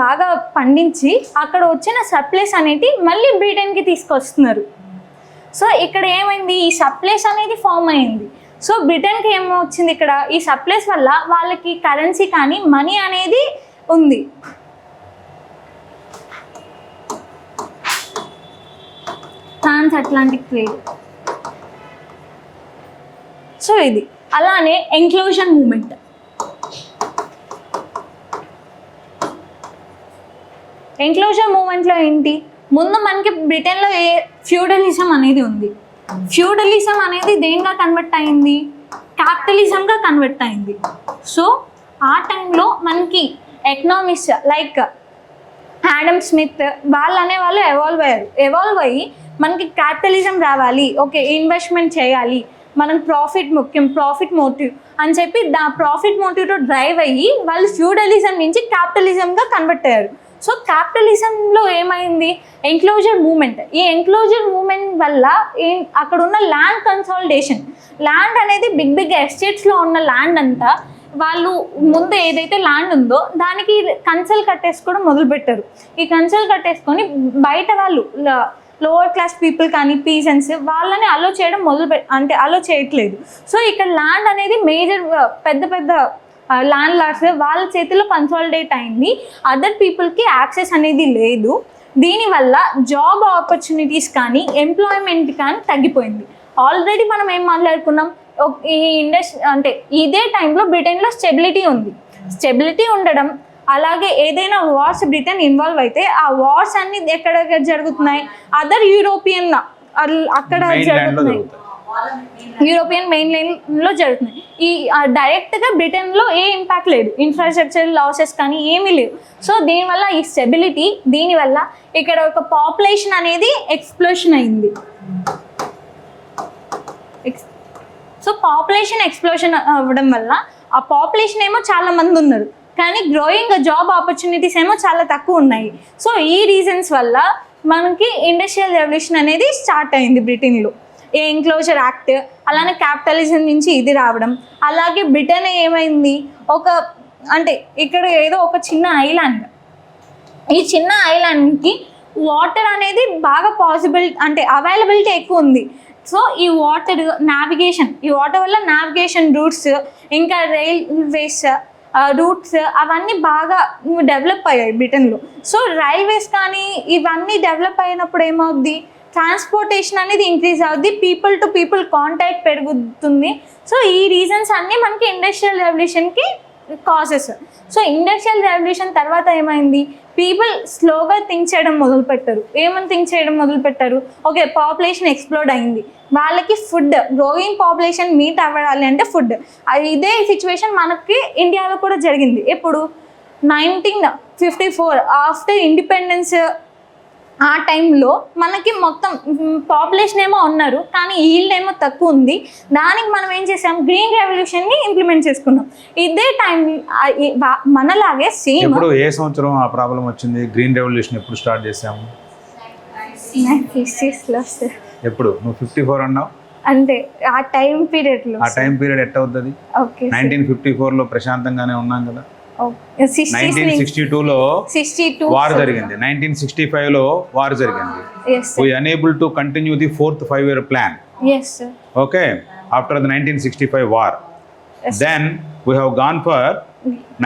బాగా పండించి అక్కడ వచ్చిన సప్లైస్ అనేవి మళ్ళీ బ్రిటన్కి తీసుకొస్తున్నారు. సో ఇక్కడ ఏమైంది, ఈ సప్లైస్ అనేది ఫామ్ అయింది. సో బ్రిటన్కి ఏమొచ్చింది, ఇక్కడ ఈ సప్లైస్ వల్ల వాళ్ళకి కరెన్సీ కానీ మనీ అనేది ఉంది. ట్రాన్స్ అట్లాంటిక్ ట్రేడ్. సో ఇది అలానే ఎన్క్లోజర్ మూమెంట్. ఎన్క్లోజర్ మూమెంట్లో ఏంటి, ముందు మనకి బ్రిటన్లో ఫ్యూడలిజం అనేది ఉంది. ఫ్యూడలిజం అనేది దేనిగా కన్వర్ట్ అయింది, క్యాపిటలిజంగా కన్వర్ట్ అయింది. సో ఆ టైంలో మనకి ఎకనామిక్స్ లైక్ ఆడమ్ స్మిత్ వాళ్ళు అనేవాళ్ళు ఎవాల్వ్ అయ్యి మనకి క్యాపిటలిజం రావాలి, ఓకే ఇన్వెస్ట్మెంట్ చేయాలి, మనకు ప్రాఫిట్ ముఖ్యం, ప్రాఫిట్ మోటివ్ అని చెప్పి ప్రాఫిట్ మోటివ్తో డ్రైవ్ అయ్యి వాళ్ళు ఫ్యూడలిజం నుంచి క్యాపిటలిజంగా కన్వర్ట్ అయ్యారు. సో క్యాపిటలిజంలో ఏమైంది, ఎన్క్లోజర్ మూమెంట్. ఈ ఎన్క్లోజర్ మూమెంట్ వల్ల అక్కడ ఉన్న ల్యాండ్ కన్సాలిడేషన్, ల్యాండ్ అనేది బిగ్ ఎస్టేట్స్లో ఉన్న ల్యాండ్ అంతా వాళ్ళు ముందు ఏదైతే ల్యాండ్ ఉందో దానికి కన్సల్ కట్టేసుకోవడం మొదలుపెట్టారు. ఈ కన్సల్ కట్టేసుకొని బయట వాళ్ళు లోవర్ క్లాస్ పీపుల్ కానీ పీజన్స్ వాళ్ళని అలో చేయడం అలో చేయట్లేదు. సో ఇక్కడ ల్యాండ్ అనేది మేజర్ పెద్ద ల్యాండ్ లార్డ్స్ వాళ్ళ చేతిలో కన్సాలిడేట్ అయింది. అదర్ పీపుల్కి యాక్సెస్ అనేది లేదు. దీనివల్ల జాబ్ ఆపర్చునిటీస్ కానీ ఎంప్లాయ్మెంట్ కానీ తగ్గిపోయింది. ఆల్రెడీ మనం ఏం మాట్లాడుకున్నాం, ఈ అంటే ఇదే టైంలో బ్రిటన్లో స్టెబిలిటీ ఉంది. స్టెబిలిటీ ఉండడం, అలాగే ఏదైనా వార్స్ బ్రిటన్ ఇన్వాల్వ్ అయితే ఆ వార్స్ అన్ని ఎక్కడ జరుగుతున్నాయి, అదర్ యూరోపియన్ అక్కడ జరుగుతున్నాయి, యూరోపియన్ మెయిన్ లైన్లో జరుగుతున్నాయి. ఈ డైరెక్ట్గా బ్రిటన్లో ఏ ఇంపాక్ట్ లేదు, ఇన్ఫ్రాస్ట్రక్చర్ లాసెస్ కానీ ఏమీ లేవు. సో దీనివల్ల ఈ స్టెబిలిటీ, దీనివల్ల ఇక్కడ ఒక పాపులేషన్ అనేది ఎక్స్ప్లోషన్ అయింది. సో పాపులేషన్ ఎక్స్ప్లోషన్ అవ్వడం వల్ల ఆ పాపులేషన్ ఏమో చాలా మంది ఉన్నారు, కానీ గ్రోయింగ్ జాబ్ ఆపర్చునిటీస్ ఏమో చాలా తక్కువ ఉన్నాయి. సో ఈ రీజన్స్ వల్ల మనకి ఇండస్ట్రియల్ రెవల్యూషన్ అనేది స్టార్ట్ అయింది బ్రిటన్లో. ఏ ఎన్క్లోజర్ యాక్ట్, అలానే క్యాపిటలిజం నుంచి ఇది రావడం. అలాగే బ్రిటన్ ఏమైంది, అంటే ఇక్కడ ఏదో ఒక చిన్న ఐలాండ్, ఈ చిన్న ఐలాండ్కి వాటర్ అనేది బాగా అవైలబిలిటీ ఎక్కువ ఉంది. సో ఈ వాటర్ వల్ల నావిగేషన్ రూట్స్, ఇంకా రైల్వేస్ రూట్స్ అవన్నీ బాగా డెవలప్ అయ్యాయి బ్రిటన్లో. సో రైల్వేస్ కానీ ఇవన్నీ డెవలప్ అయినప్పుడు ఏమవుద్ది, ట్రాన్స్పోర్టేషన్ అనేది ఇంక్రీజ్ అవుద్ది, పీపుల్ టు పీపుల్ కాంటాక్ట్ పెరుగుతుంది. సో ఈ రీజన్స్ అన్నీ మనకి ఇండస్ట్రియల్ రెవల్యూషన్కి కాజెస్. సో ఇండస్ట్రియల్ రెవల్యూషన్ తర్వాత ఏమైంది, పీపుల్ స్లోగా థింక్ చేయడం మొదలుపెట్టారు. ఏమని థింక్ చేయడం మొదలుపెట్టారు, ఓకే పాపులేషన్ ఎక్స్ప్లోడ్ అయింది, వాళ్ళకి ఫుడ్, గ్రోయింగ్ పాపులేషన్ మీట్ అవ్వాలి అంటే ఫుడ్. ఇదే సిచ్యువేషన్ మనకి ఇండియాలో కూడా జరిగింది. ఎప్పుడు 1954 ఆఫ్టర్ ఇండిపెండెన్స్ ఆ టైంలో మనకి మొత్తం పాపులేషన్ ఏమో ఉన్నారు, కానీ ఈల్డ్ ఏమో తక్కువ ఉంది. దానికి మనం ఏం చేసాం, గ్రీన్ రెవల్యూషన్ని ఇంప్లిమెంట్ చేసుకున్నాం. ఇదే టైం మనలాగే సేమ్. ఇప్పుడు ఏ సంవత్సరం ఆ ప్రాబ్లం వచ్చింది, గ్రీన్ రెవల్యూషన్ ఎప్పుడు స్టార్ట్ చేసాము? ఎప్పుడు? నువ్వు 54 అన్నావు అంటే ఆ టైం పీరియడ్లో. ఆ టైం పీరియడ్ ఎట్ట అవుతుంది? 1954లో ప్రశాంతంగానే ఉన్నాం కదా. 1962లో వార్ జరిగింది, 1965లో వార్ జరిగింది. We unable to continue the 4th 5-year plan. Yes sir. Okay, after the 1965 war. Yes, then we have gone for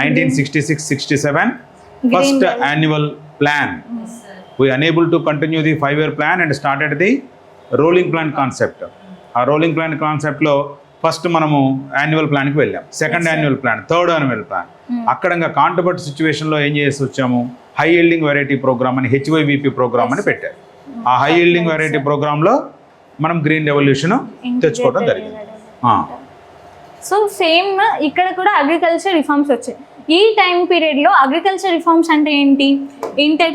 1966-67 first annual plan. Yes, we unable to continue the 5-year plan and started the rolling plan concept. ఆ rolling plan కాన్సెప్ట్లో first మనము annual ప్లాన్కి వెళ్ళాం, second annual plan, third annual plan. అక్కడ ఇంకా కాంట్రవర్ట్ సిచ్యువేషన్లో ఏం చేసి వచ్చాము, హై ఈల్డింగ్ వెరైటీ ప్రోగ్రామ్ అని HYVP ప్రోగ్రామ్ అని పెట్టారు. ఆ హై ఈల్డింగ్ వెరైటీ ప్రోగ్రాంలో మనం గ్రీన్ రెవల్యూషన్ తెచ్చుకోవడం జరిగింది. సో సేమ్ ఇక్కడ కూడా అగ్రికల్చర్ రిఫార్మ్స్ వచ్చాయి. ఈ టైం పీరియడ్లో అగ్రికల్చర్ రిఫార్మ్స్ అంటే ఏంటి, అంటే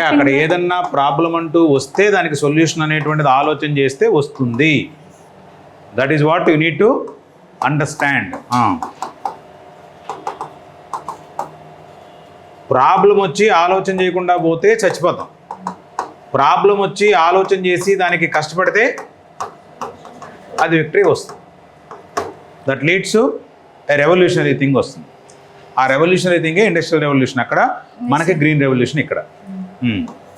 అక్కడ ఏదన్నా ప్రాబ్లం అంటూ వస్తే దానికి సొల్యూషన్ అనేటువంటిది ఆలోచన చేస్తే వస్తుంది. That is what you need to understand. Problem వచ్చి ఆలోచన చేయకుండా పోతే చచ్చిపోతాం. ప్రాబ్లం వచ్చి ఆలోచన చేసి దానికి కష్టపడితే అది విక్టరీ వస్తుంది. That leads to A revolutionary thing వస్తుంది. ఆ రెవల్యూషనరీ థింగే ఇండస్ట్రియల్ రెవల్యూషన్ అక్కడ, మనకి గ్రీన్ రెవల్యూషన్ ఇక్కడ.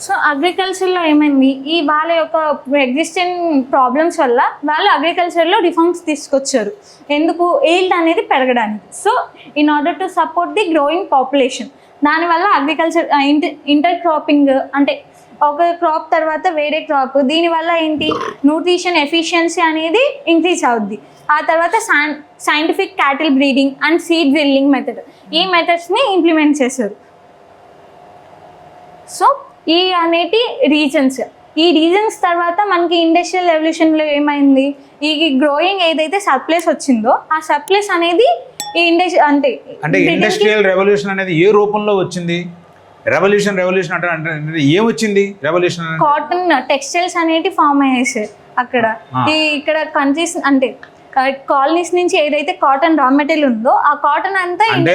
సో అగ్రికల్చర్లో ఏమైంది, ఈ వాళ్ళ యొక్క ఎగ్జిస్టింగ్ ప్రాబ్లమ్స్ వల్ల వాళ్ళు అగ్రికల్చర్లో రిఫార్మ్స్ తీసుకొచ్చారు. ఎందుకు? ఈల్డ్ అనేది పెరగడానికి. So in order to support the growing population, దానివల్ల అగ్రికల్చర్ ఇంటర్ క్రాపింగ్ అంటే ఒక క్రాప్ తర్వాత వేరే క్రాప్, దీనివల్ల ఏంటి న్యూట్రిషన్ ఎఫిషియన్సీ అనేది ఇంక్రీజ్ అవుద్ది. ఆ తర్వాత scientific cattle breeding and seed drilling method, ఈ మెథడ్స్ని ఇంప్లిమెంట్ చేశారు. సో ఈ అనేటి రీజన్స్, ఈ రీజన్స్ తర్వాత మనకి ఇండస్ట్రియల్ రెవల్యూషన్లో ఏమైంది, ఈ గ్రోయింగ్ ఏదైతే సర్ప్లస్ వచ్చిందో ఆ సర్ప్లస్ అనేది ఈ అంటే ఇండస్ట్రియల్ రెవల్యూషన్ అనేది ఏ రూపంలో వచ్చింది? రెవల్యూషన్ అంటే ఏమొచ్చింది రెవల్యూషన్? కాటన్ టెక్స్టైల్స్ అనేవి ఫామ్ అయ్యేసాయి అక్కడ. ఇక్కడ కంట్రీస్ అంటే కాలనీస్ నుంచి ఏదైతే కాటన్ రా మెటీరియల్ ఉందో ఆ కాటన్ అంతా అంటే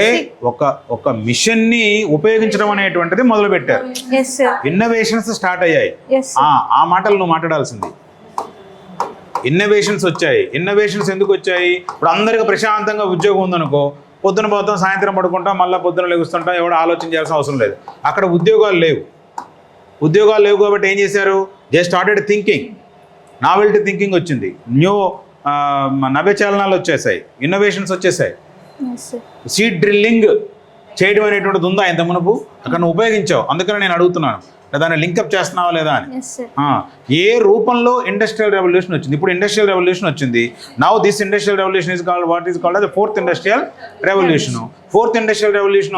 ఒక మిషన్ ని ఉపయోగించడం అనేటువంటిది మొదలు పెట్టారు. ఇన్నోవేషన్స్ స్టార్ట్ అయ్యాయి. ఆ మాటలు నువ్వు మాట్లాడాల్సింది. ఇన్నోవేషన్స్ వచ్చాయి. ఇన్నోవేషన్స్ ఎందుకు వచ్చాయి? ఇప్పుడు అందరికీ ప్రశాంతంగా ఉద్యోగం ఉందనుకో, పొద్దున పోతాం, సాయంత్రం పడుకుంటాం, మళ్ళీ పొద్దున లెగుస్తుంటాం, ఎవడో ఆలోచన చేయాల్సిన అవసరం లేదు. అక్కడ ఉద్యోగాలు లేవు కాబట్టి ఏం చేశారు? They started thinking, novelty thinking వచ్చింది, న్యూ నవ్యచాలనాలు వచ్చేసాయి, ఇన్నోవేషన్స్ వచ్చేసాయి. సీడ్ డ్రిల్లింగ్ చేయడం అనేటువంటిది ఉందా ఇంత మునుపు? అక్కడ నువ్వు ఉపయోగించావు, అందుకని నేను అడుగుతున్నాను, దాన్ని లింకప్ చేస్తున్నావా లేదా అని. ఏ రూపంలో ఇండస్ట్రియల్ రెవల్యూషన్ వచ్చింది? ఇప్పుడు ఇండస్ట్రియల్ రెవల్యూషన్ వచ్చింది. Now this industrial revolution is called what is called as fourth industrial revolution. Fourth industrial revolution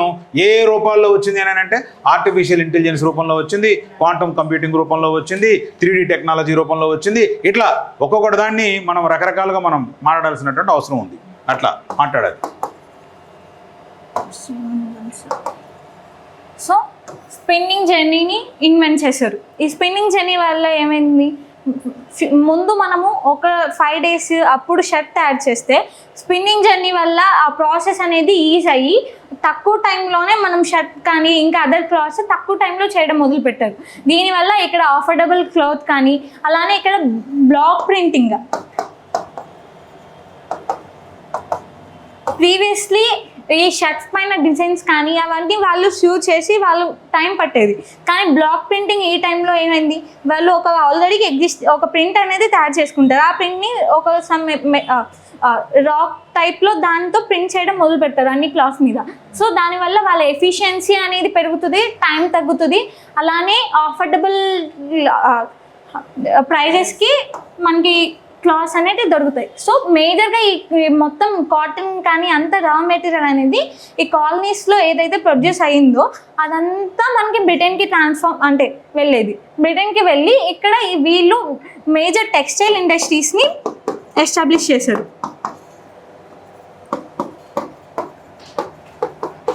ఏ రూపాల్లో వచ్చింది అని అంటే ఆర్టిఫిషియల్ ఇంటెలిజెన్స్ రూపంలో వచ్చింది, క్వాంటమ్ కంప్యూటింగ్ రూపంలో వచ్చింది, 3D టెక్నాలజీ రూపంలో వచ్చింది. ఇట్లా ఒక్కొక్కటి దాన్ని మనం రకరకాలుగా మనం మాట్లాడాల్సినటువంటి అవసరం ఉంది. అట్లా మాట్లాడాలి. సో స్పిన్నింగ్ జర్నీని ఇన్వెంట్ చేశారు. ఈ స్పిన్నింగ్ జర్నీ వల్ల ఏమైంది, ముందు మనము ఒక 5 days అప్పుడు షర్ట్ తయారు చేస్తే స్పిన్నింగ్ జర్నీ వల్ల ఆ ప్రాసెస్ అనేది ఈజీ అయ్యి తక్కువ టైంలోనే మనం షర్ట్ కానీ ఇంకా అదర్ క్లాత్స్ తక్కువ టైంలో చేయడం మొదలుపెట్టారు. దీనివల్ల ఇక్కడ అఫోర్డబుల్ క్లాత్ కానీ, అలానే ఇక్కడ బ్లాక్ ప్రింటింగ్, ప్రీవియస్లీ ఈ షర్ట్స్ పైన డిజైన్స్ కానీ అవన్నీ వాళ్ళు షూట్ చేసి వాళ్ళు టైం పట్టేది. కానీ బ్లాక్ ప్రింటింగ్ ఈ టైంలో ఏమైంది, వాళ్ళు ఆల్రెడీ ఒక ప్రింట్ అనేది తయారు చేసుకుంటారు. ఆ ప్రింట్ని ఒక రాక్ టైప్లో దాంతో ప్రింట్ చేయడం మొదలు పెడతారు అన్ని క్లాత్ మీద. సో దానివల్ల వాళ్ళ ఎఫిషియన్సీ అనేది పెరుగుతుంది, టైం తగ్గుతుంది, అలానే అఫోర్డబుల్ ప్రైజెస్కి మనకి క్లాత్స్ అనేవి దొరుకుతాయి. సో మేజర్గా ఈ మొత్తం కాటన్ కానీ అంత రా మెటీరియల్ అనేది ఈ కాలనీస్లో ఏదైతే ప్రొడ్యూస్ అయ్యిందో అదంతా మనకి బ్రిటన్కి వెళ్ళేది. బ్రిటన్కి వెళ్ళి ఇక్కడ వీళ్ళు మేజర్ టెక్స్టైల్ ఇండస్ట్రీస్ని ఎస్టాబ్లిష్ చేశారు.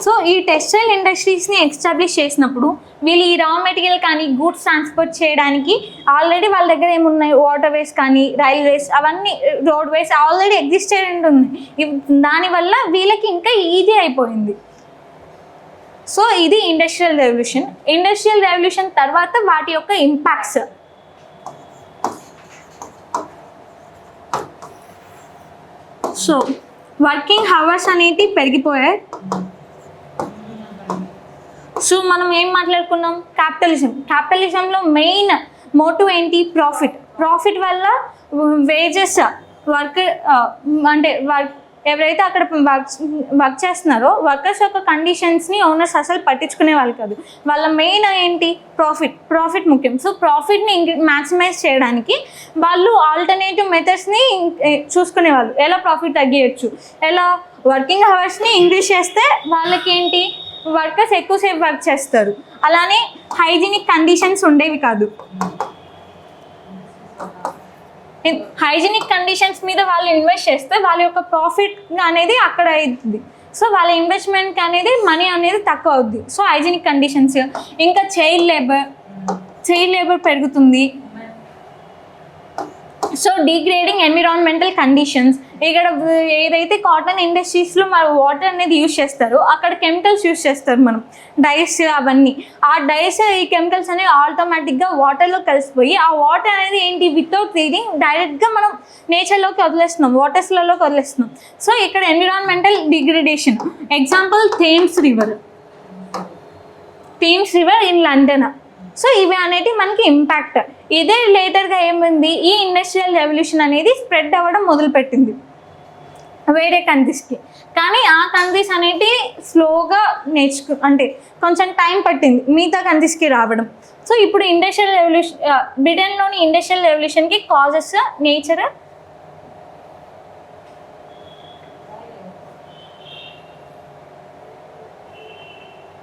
సో ఈ టెక్స్టైల్ ఇండస్ట్రీస్ని ఎస్టాబ్లిష్ చేసినప్పుడు వీళ్ళు ఈ రా మెటీరియల్ కానీ గూడ్స్ ట్రాన్స్పోర్ట్ చేయడానికి ఆల్రెడీ వాళ్ళ దగ్గర ఏమున్నాయి, వాటర్ వేస్ కానీ రైల్వేస్ అవన్నీ రోడ్ వేస్ ఆల్రెడీ ఎగ్జిస్టెంట్ ఉన్నాయి. దానివల్ల వీళ్ళకి ఇంకా ఈజీ అయిపోయింది. సో ఇది ఇండస్ట్రియల్ రెవల్యూషన్. ఇండస్ట్రియల్ రెవల్యూషన్ తర్వాత వాటి యొక్క ఇంపాక్ట్స్. సో వర్కింగ్ అవర్స్ అనేవి పెరిగిపోయాయి. సో మనం ఏం మాట్లాడుకున్నాం, క్యాపిటలిజంలో మెయిన్ మోటివ్ ఏంటి, ప్రాఫిట్ వల్ల వేజెస్ ఎవరైతే అక్కడ వర్క్ చేస్తున్నారో వర్కర్స్ యొక్క కండిషన్స్ని ఓనర్స్ అసలు పట్టించుకునే వాళ్ళు కాదు. వాళ్ళ మెయిన్ ఏంటి, ప్రాఫిట్ ముఖ్యం. సో ప్రాఫిట్ని మ్యాక్సిమైజ్ చేయడానికి వాళ్ళు ఆల్టర్నేటివ్ మెథడ్స్ని చూసుకునేవాళ్ళు. ఎలా ప్రాఫిట్ తగ్గించచ్చు, ఎలా వర్కింగ్ అవర్స్ని ఇంక్రీజ్ చేస్తే వాళ్ళకి ఏంటి, వర్కర్స్ ఎక్కువసేపు వర్క్ చేస్తారు, అలానే హైజీనిక్ కండిషన్స్ ఉండేవి కాదు. హైజీనిక్ కండిషన్స్ మీద వాళ్ళు ఇన్వెస్ట్ చేస్తే వాళ్ళ యొక్క ప్రాఫిట్ అనేది అక్కడ అవుతుంది. సో వాళ్ళ ఇన్వెస్ట్మెంట్ అనేది మనీ అనేది తక్కువ అవుద్ది. సో హైజీనిక్ కండిషన్స్, ఇంకా చైల్డ్ లేబర్ పెరుగుతుంది. సో డిగ్రేడింగ్ ఎన్విరాన్మెంటల్ కండిషన్స్, ఇక్కడ ఏదైతే కాటన్ ఇండస్ట్రీస్లో మన వాటర్ అనేది యూజ్ చేస్తారో అక్కడ కెమికల్స్ యూజ్ చేస్తారు, మనం డైస్ అవన్నీ. ఆ డైస్ ఈ కెమికల్స్ అనేవి ఆటోమేటిక్గా వాటర్లో కలిసిపోయి ఆ వాటర్ అనేది ఏంటి వితౌట్ రీడింగ్ డైరెక్ట్గా మనం నేచర్లోకి వదిలేస్తున్నాం, వాటర్స్లలోకి వదిలేస్తున్నాం. సో ఇక్కడ environmental degradation. Example Thames river in London. So ఇవి అనేవి మనకి ఇంపాక్ట్. ఇదే లేటర్గా ఏమైంది, ఈ ఇండస్ట్రియల్ రెవల్యూషన్ అనేది స్ప్రెడ్ అవ్వడం మొదలుపెట్టింది వేరే కంట్రీస్కి. కానీ ఆ కంట్రీస్ అనేవి స్లోగా అంటే కొంచెం టైం పట్టింది మిగతా కంట్రీస్కి రావడం. సో ఇప్పుడు ఇండస్ట్రియల్ రెవల్యూషన్, బ్రిటన్లోని ఇండస్ట్రియల్ రెవల్యూషన్కి causes nature,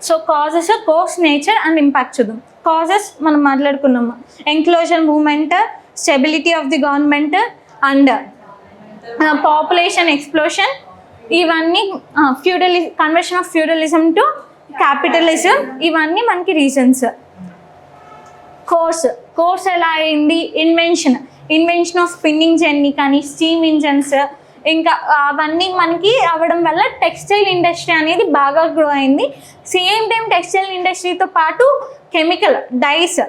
so causes, course, nature and impact చూద్దాం. కాజెస్ మనం మాట్లాడుకున్నాము, enclosure movement, stability of the government and population explosion, ఇవన్నీ conversion of feudalism to capitalism, ఇవన్నీ మనకి రీజన్స్. కోర్స్ ఎలా అయింది, ఇన్వెన్షన్ ఆఫ్ స్పిన్నింగ్ జెన్నీ కానీ స్టీమ్ ఇంజన్స్, ఇంకా అవన్నీ మనకి అవ్వడం వల్ల టెక్స్టైల్ ఇండస్ట్రీ అనేది బాగా గ్రో అయింది. సేమ్ టైం టెక్స్టైల్ ఇండస్ట్రీతో పాటు కెమికల్ డైస్,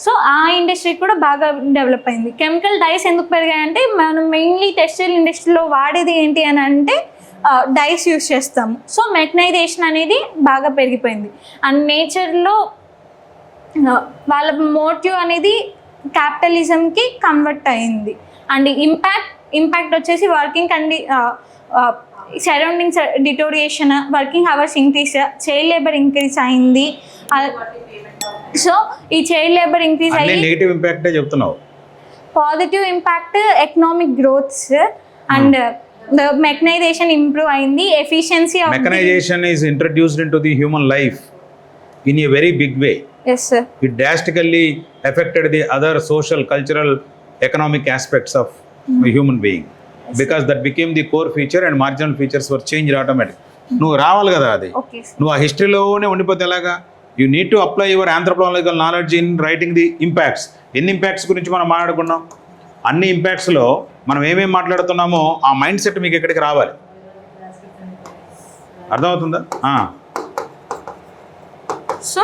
సో ఆ ఇండస్ట్రీ కూడా బాగా డెవలప్ అయింది. కెమికల్ డైస్ ఎందుకు పెరిగాయంటే మనం మెయిన్లీ టెక్స్టైల్ ఇండస్ట్రీలో వాడేది ఏంటి అని అంటే డైస్ యూస్ చేస్తాము. సో మెకనైజేషన్ అనేది బాగా పెరిగిపోయింది. అండ్ నేచర్లో వాళ్ళ మోటివ్ అనేది క్యాపిటలిజంకి కన్వర్ట్ అయింది. అండ్ ఇంపాక్ట్ వచ్చేసి working surroundings deterioration, working hours increase, child labour increase అయింది. సో ఈ చైల్డ్ లేబర్ ఇంక్రీజ్ అయ్యి నెగటివ్ ఇంపాక్ట్ చెప్తున్నావు. Positive impact economic growths and the mechanization improve అయింది. efficiency of mechanization is introduced into the human life in a very big way. Yes sir. It drastically affected the other social, cultural, economic aspects of a human being, because that became the core feature and marginal features were changed automatically. నువ్వు రావాలి కదా అది, నువ్వు ఆ హిస్టరీలోనే ఉండిపోతే ఎలాగా? You need to apply your anthropological knowledge in writing the impacts. ఎన్ని impacts గురించి మనం మాట్లాడుకున్నాం? అన్ని ఇంపాక్ట్స్లో మనం ఏమేమి మాట్లాడుతున్నామో ఆ మైండ్ సెట్ మీకు ఎక్కడికి రావాలి, అర్థమవుతుందా? సో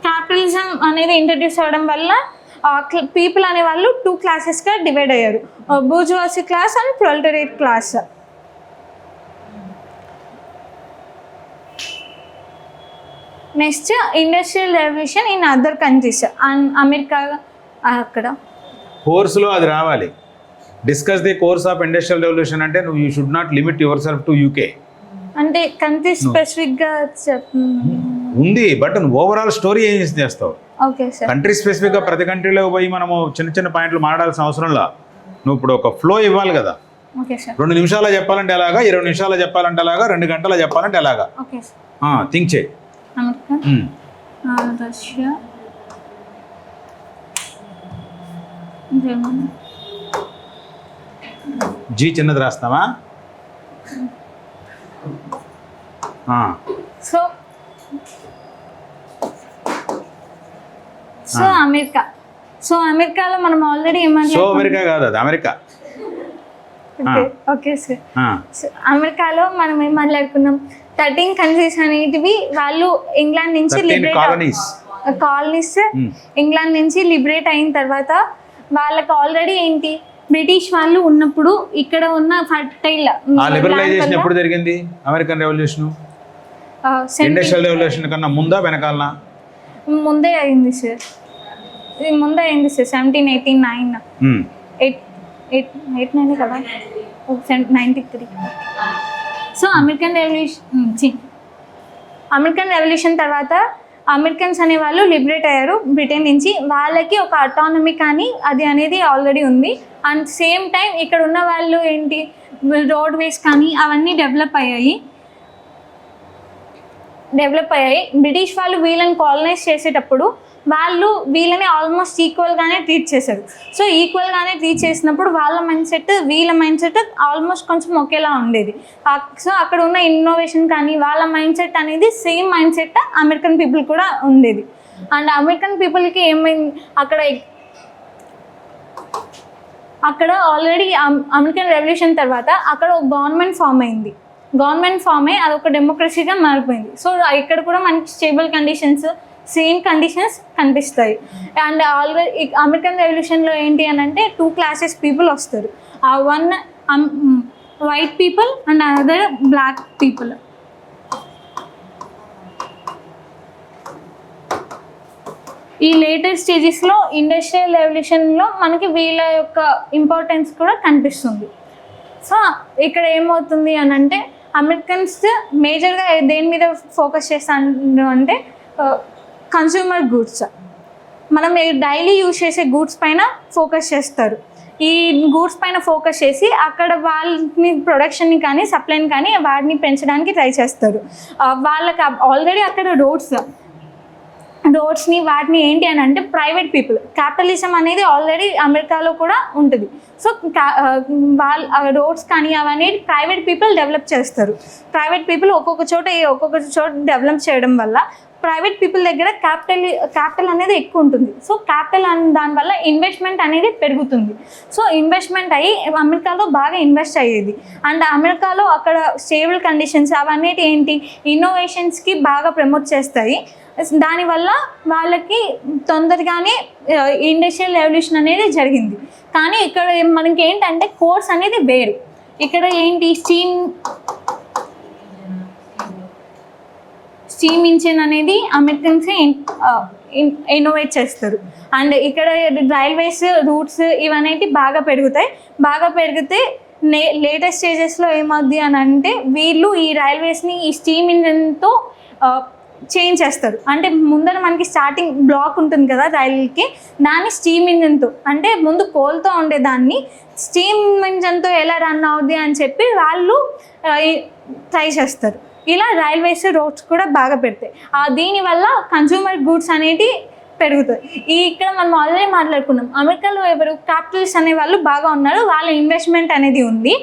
క్యాపిటలిజం అనేది ఇంట్రడ్యూస్ అవ్వడం వల్ల పీపుల్ అనే వాళ్ళు 2 క్లాసెస్గా డివైడ్ అయ్యారు, bourgeoisie class and proletariat class. Next industrial revolution in other countries and America. అక్కడ కోర్సులో అది రావాలి. Discuss the course of industrial revolution అంటే నువ్వు you should not limit yourself to UK. అంటే కంట్రీ స్పెసిఫిక్గా ఉంది, బట్ నువ్వు ఓవరాల్ స్టోరీ ఏం చేస్తావు? Okay sir. కంట్రీ స్పెసిఫిక్గా ప్రతి కంట్రీలో పోయి మనము చిన్న చిన్న పాయింట్లు మాట్లాడాల్సిన అవసరంలా. నువ్వు ఇప్పుడు ఒక ఫ్లో ఇవ్వాలి కదా. Okay sir. 2 నిమిషాలు చెప్పాలంటే ఎలాగా, 20 నిమిషాలు చెప్పాలంటే ఎలాగా, 2 గంటలు చెప్పాలంటే ఎలాగా? Okay sir. థింక్ చేయి. America, Russia, Germany. జీ చిన్నది రాస్తావా? So America. సో అమెరికాలో మనం ఆల్రెడీ అమెరికా కాదు, అది అమెరికా. Okay sir. అమెరికాలో మనం ఏం మాట్లాడుకున్నాం, 13 కంట్రీస్ అనేటివి వాళ్ళు ఇంగ్లాండ్ నుంచి కాలనీస్ ఇంగ్లాండ్ నుంచి లిబరేట్ అయిన తర్వాత వాళ్ళకి ఆల్రెడీ ఏంటి బ్రిటిష్ వాళ్ళు ఉన్నప్పుడు ఇక్కడ ఉన్న ఫర్టైల్ లిబరలైజేషన్ ఎప్పుడు జరిగింది? అమెరికన్ రెవల్యూషన్, ఇండస్ట్రియల్ రెవల్యూషన్ కన్నా ముందా వెనకాలనా? ముందే అయింది సార్, 1789 8 కదా, 93. సో అమెరికన్ రెవల్యూషన్ తర్వాత అమెరికన్స్ అనే వాళ్ళు లిబరేట్ అయ్యారు బ్రిటన్ నుంచి. వాళ్ళకి ఒక అటానమీ కానీ అది అనేది ఆల్రెడీ ఉంది. అండ్ సేమ్ టైం ఇక్కడ ఉన్న వాళ్ళు ఏంటి రోడ్ వేస్ కానీ అవన్నీ డెవలప్ అయ్యాయి. బ్రిటిష్ వాళ్ళు వీళ్ళని కాలనైజ్ చేసేటప్పుడు వాళ్ళు వీళ్ళని ఆల్మోస్ట్ ఈక్వల్గానే ట్రీట్ చేశారు. సో ఈక్వల్గానే ట్రీట్ చేసినప్పుడు వాళ్ళ మైండ్ సెట్ వీళ్ళ మైండ్ సెట్ ఆల్మోస్ట్ కొంచెం ఒకేలా ఉండేది. సో అక్కడ ఉన్న ఇన్నోవేషన్ కానీ వాళ్ళ మైండ్ సెట్ అనేది same mind set American people కూడా ఉండేది. అండ్ అమెరికన్ పీపుల్కి ఏమైంది, అక్కడ ఆల్రెడీ అమెరికన్ రెవల్యూషన్ తర్వాత అక్కడ ఒక గవర్నమెంట్ ఫామ్ అయింది. గవర్నమెంట్ ఫామ్ అయ్యి అదొక డెమోక్రసీగా మారిపోయింది. సో ఇక్కడ కూడా మనకి స్టేబుల్ కండిషన్స్, సేమ్ కండిషన్స్ కనిపిస్తాయి. అండ్ ఆల్రెడీ అమెరికన్ రెవల్యూషన్లో ఏంటి అని అంటే 2 క్లాసెస్ పీపుల్ వస్తారు. One white people and other black people. ఈ లేటర్ స్టేజెస్లో ఇండస్ట్రియల్ రెవల్యూషన్లో మనకి వీళ్ళ యొక్క ఇంపార్టెన్స్ కూడా కనిపిస్తుంది. సో ఇక్కడ ఏమవుతుంది అని అంటే అమెరికన్స్ మేజర్గా దేని మీద ఫోకస్ చేస్తాను అంటే కన్స్యూమర్ గూడ్స్, మనం డైలీ యూజ్ చేసే గూడ్స్ పైన ఫోకస్ చేస్తారు. ఈ గూడ్స్ పైన ఫోకస్ చేసి అక్కడ వాళ్ళని ప్రొడక్షన్ని కానీ సప్లైని కానీ వాటిని పెంచడానికి ట్రై చేస్తారు. వాళ్ళకి ఆల్రెడీ అక్కడ రోడ్స్ని వాటిని ఏంటి అని అంటే ప్రైవేట్ పీపుల్, క్యాపిటలిజం అనేది ఆల్రెడీ అమెరికాలో కూడా ఉంటుంది. సో వాళ్ళ రోడ్స్ కానీ అవన్నీ ప్రైవేట్ పీపుల్ డెవలప్ చేస్తారు. ప్రైవేట్ పీపుల్ ఒక్కొక్క చోట డెవలప్ చేయడం వల్ల ప్రైవేట్ పీపుల్ దగ్గర క్యాపిటల్ అనేది ఎక్కువ ఉంటుంది. సో క్యాపిటల్ దానివల్ల ఇన్వెస్ట్మెంట్ అనేది పెరుగుతుంది. సో ఇన్వెస్ట్మెంట్ అయ్యి అమెరికాలో బాగా ఇన్వెస్ట్ అయ్యేది. అండ్ అమెరికాలో అక్కడ స్టేబుల్ కండిషన్స్ అవన్నీ ఏంటి, ఇన్నోవేషన్స్కి బాగా ప్రమోట్ చేస్తాయి. దానివల్ల వాళ్ళకి తొందరగానే ఇండస్ట్రియల్ రెవల్యూషన్ అనేది జరిగింది. కానీ ఇక్కడ మనకి ఏంటంటే కోర్స్ అనేది వేరు. ఇక్కడ ఏంటి స్టీమ్ ఇంజిన్ అనేది అమెరికన్స్ ఇన్నోవేట్ చేస్తారు. అండ్ ఇక్కడ రైల్వేస్ రూట్స్ ఇవన్నీ బాగా పెరుగుతాయి. బాగా పెరిగితే లేటెస్ట్ స్టేజెస్లో ఏమవుద్ది అని అంటే వీళ్ళు ఈ రైల్వేస్ని ఈ స్టీమ్ ఇంజిన్తో చేంజ్ చేస్తారు. అంటే ముందర మనకి స్టార్టింగ్ బ్లాక్ ఉంటుంది కదా రైల్కి, దాన్ని స్టీమ్ ఇంజిన్తో, అంటే ముందు కోల్తో ఉండేదాన్ని స్టీమ్ ఇంజిన్తో ఎలా రన్ అవుద్ది అని చెప్పి వాళ్ళు ట్రై చేస్తారు. ఇలా రైల్వేస్ రోడ్స్ కూడా బాగా పెడతాయి. దీనివల్ల కన్స్యూమర్ గూడ్స్ అనేవి పెరుగుతాయి. ఇక్కడ మనం ఆల్రెడీ మాట్లాడుకున్నాం, అమెరికాలో ఎవరు క్యాపిటలిస్ట్ అనే వాళ్ళు బాగా ఉన్నారు, వాళ్ళ ఇన్వెస్ట్మెంట్ అనేది ఉంది.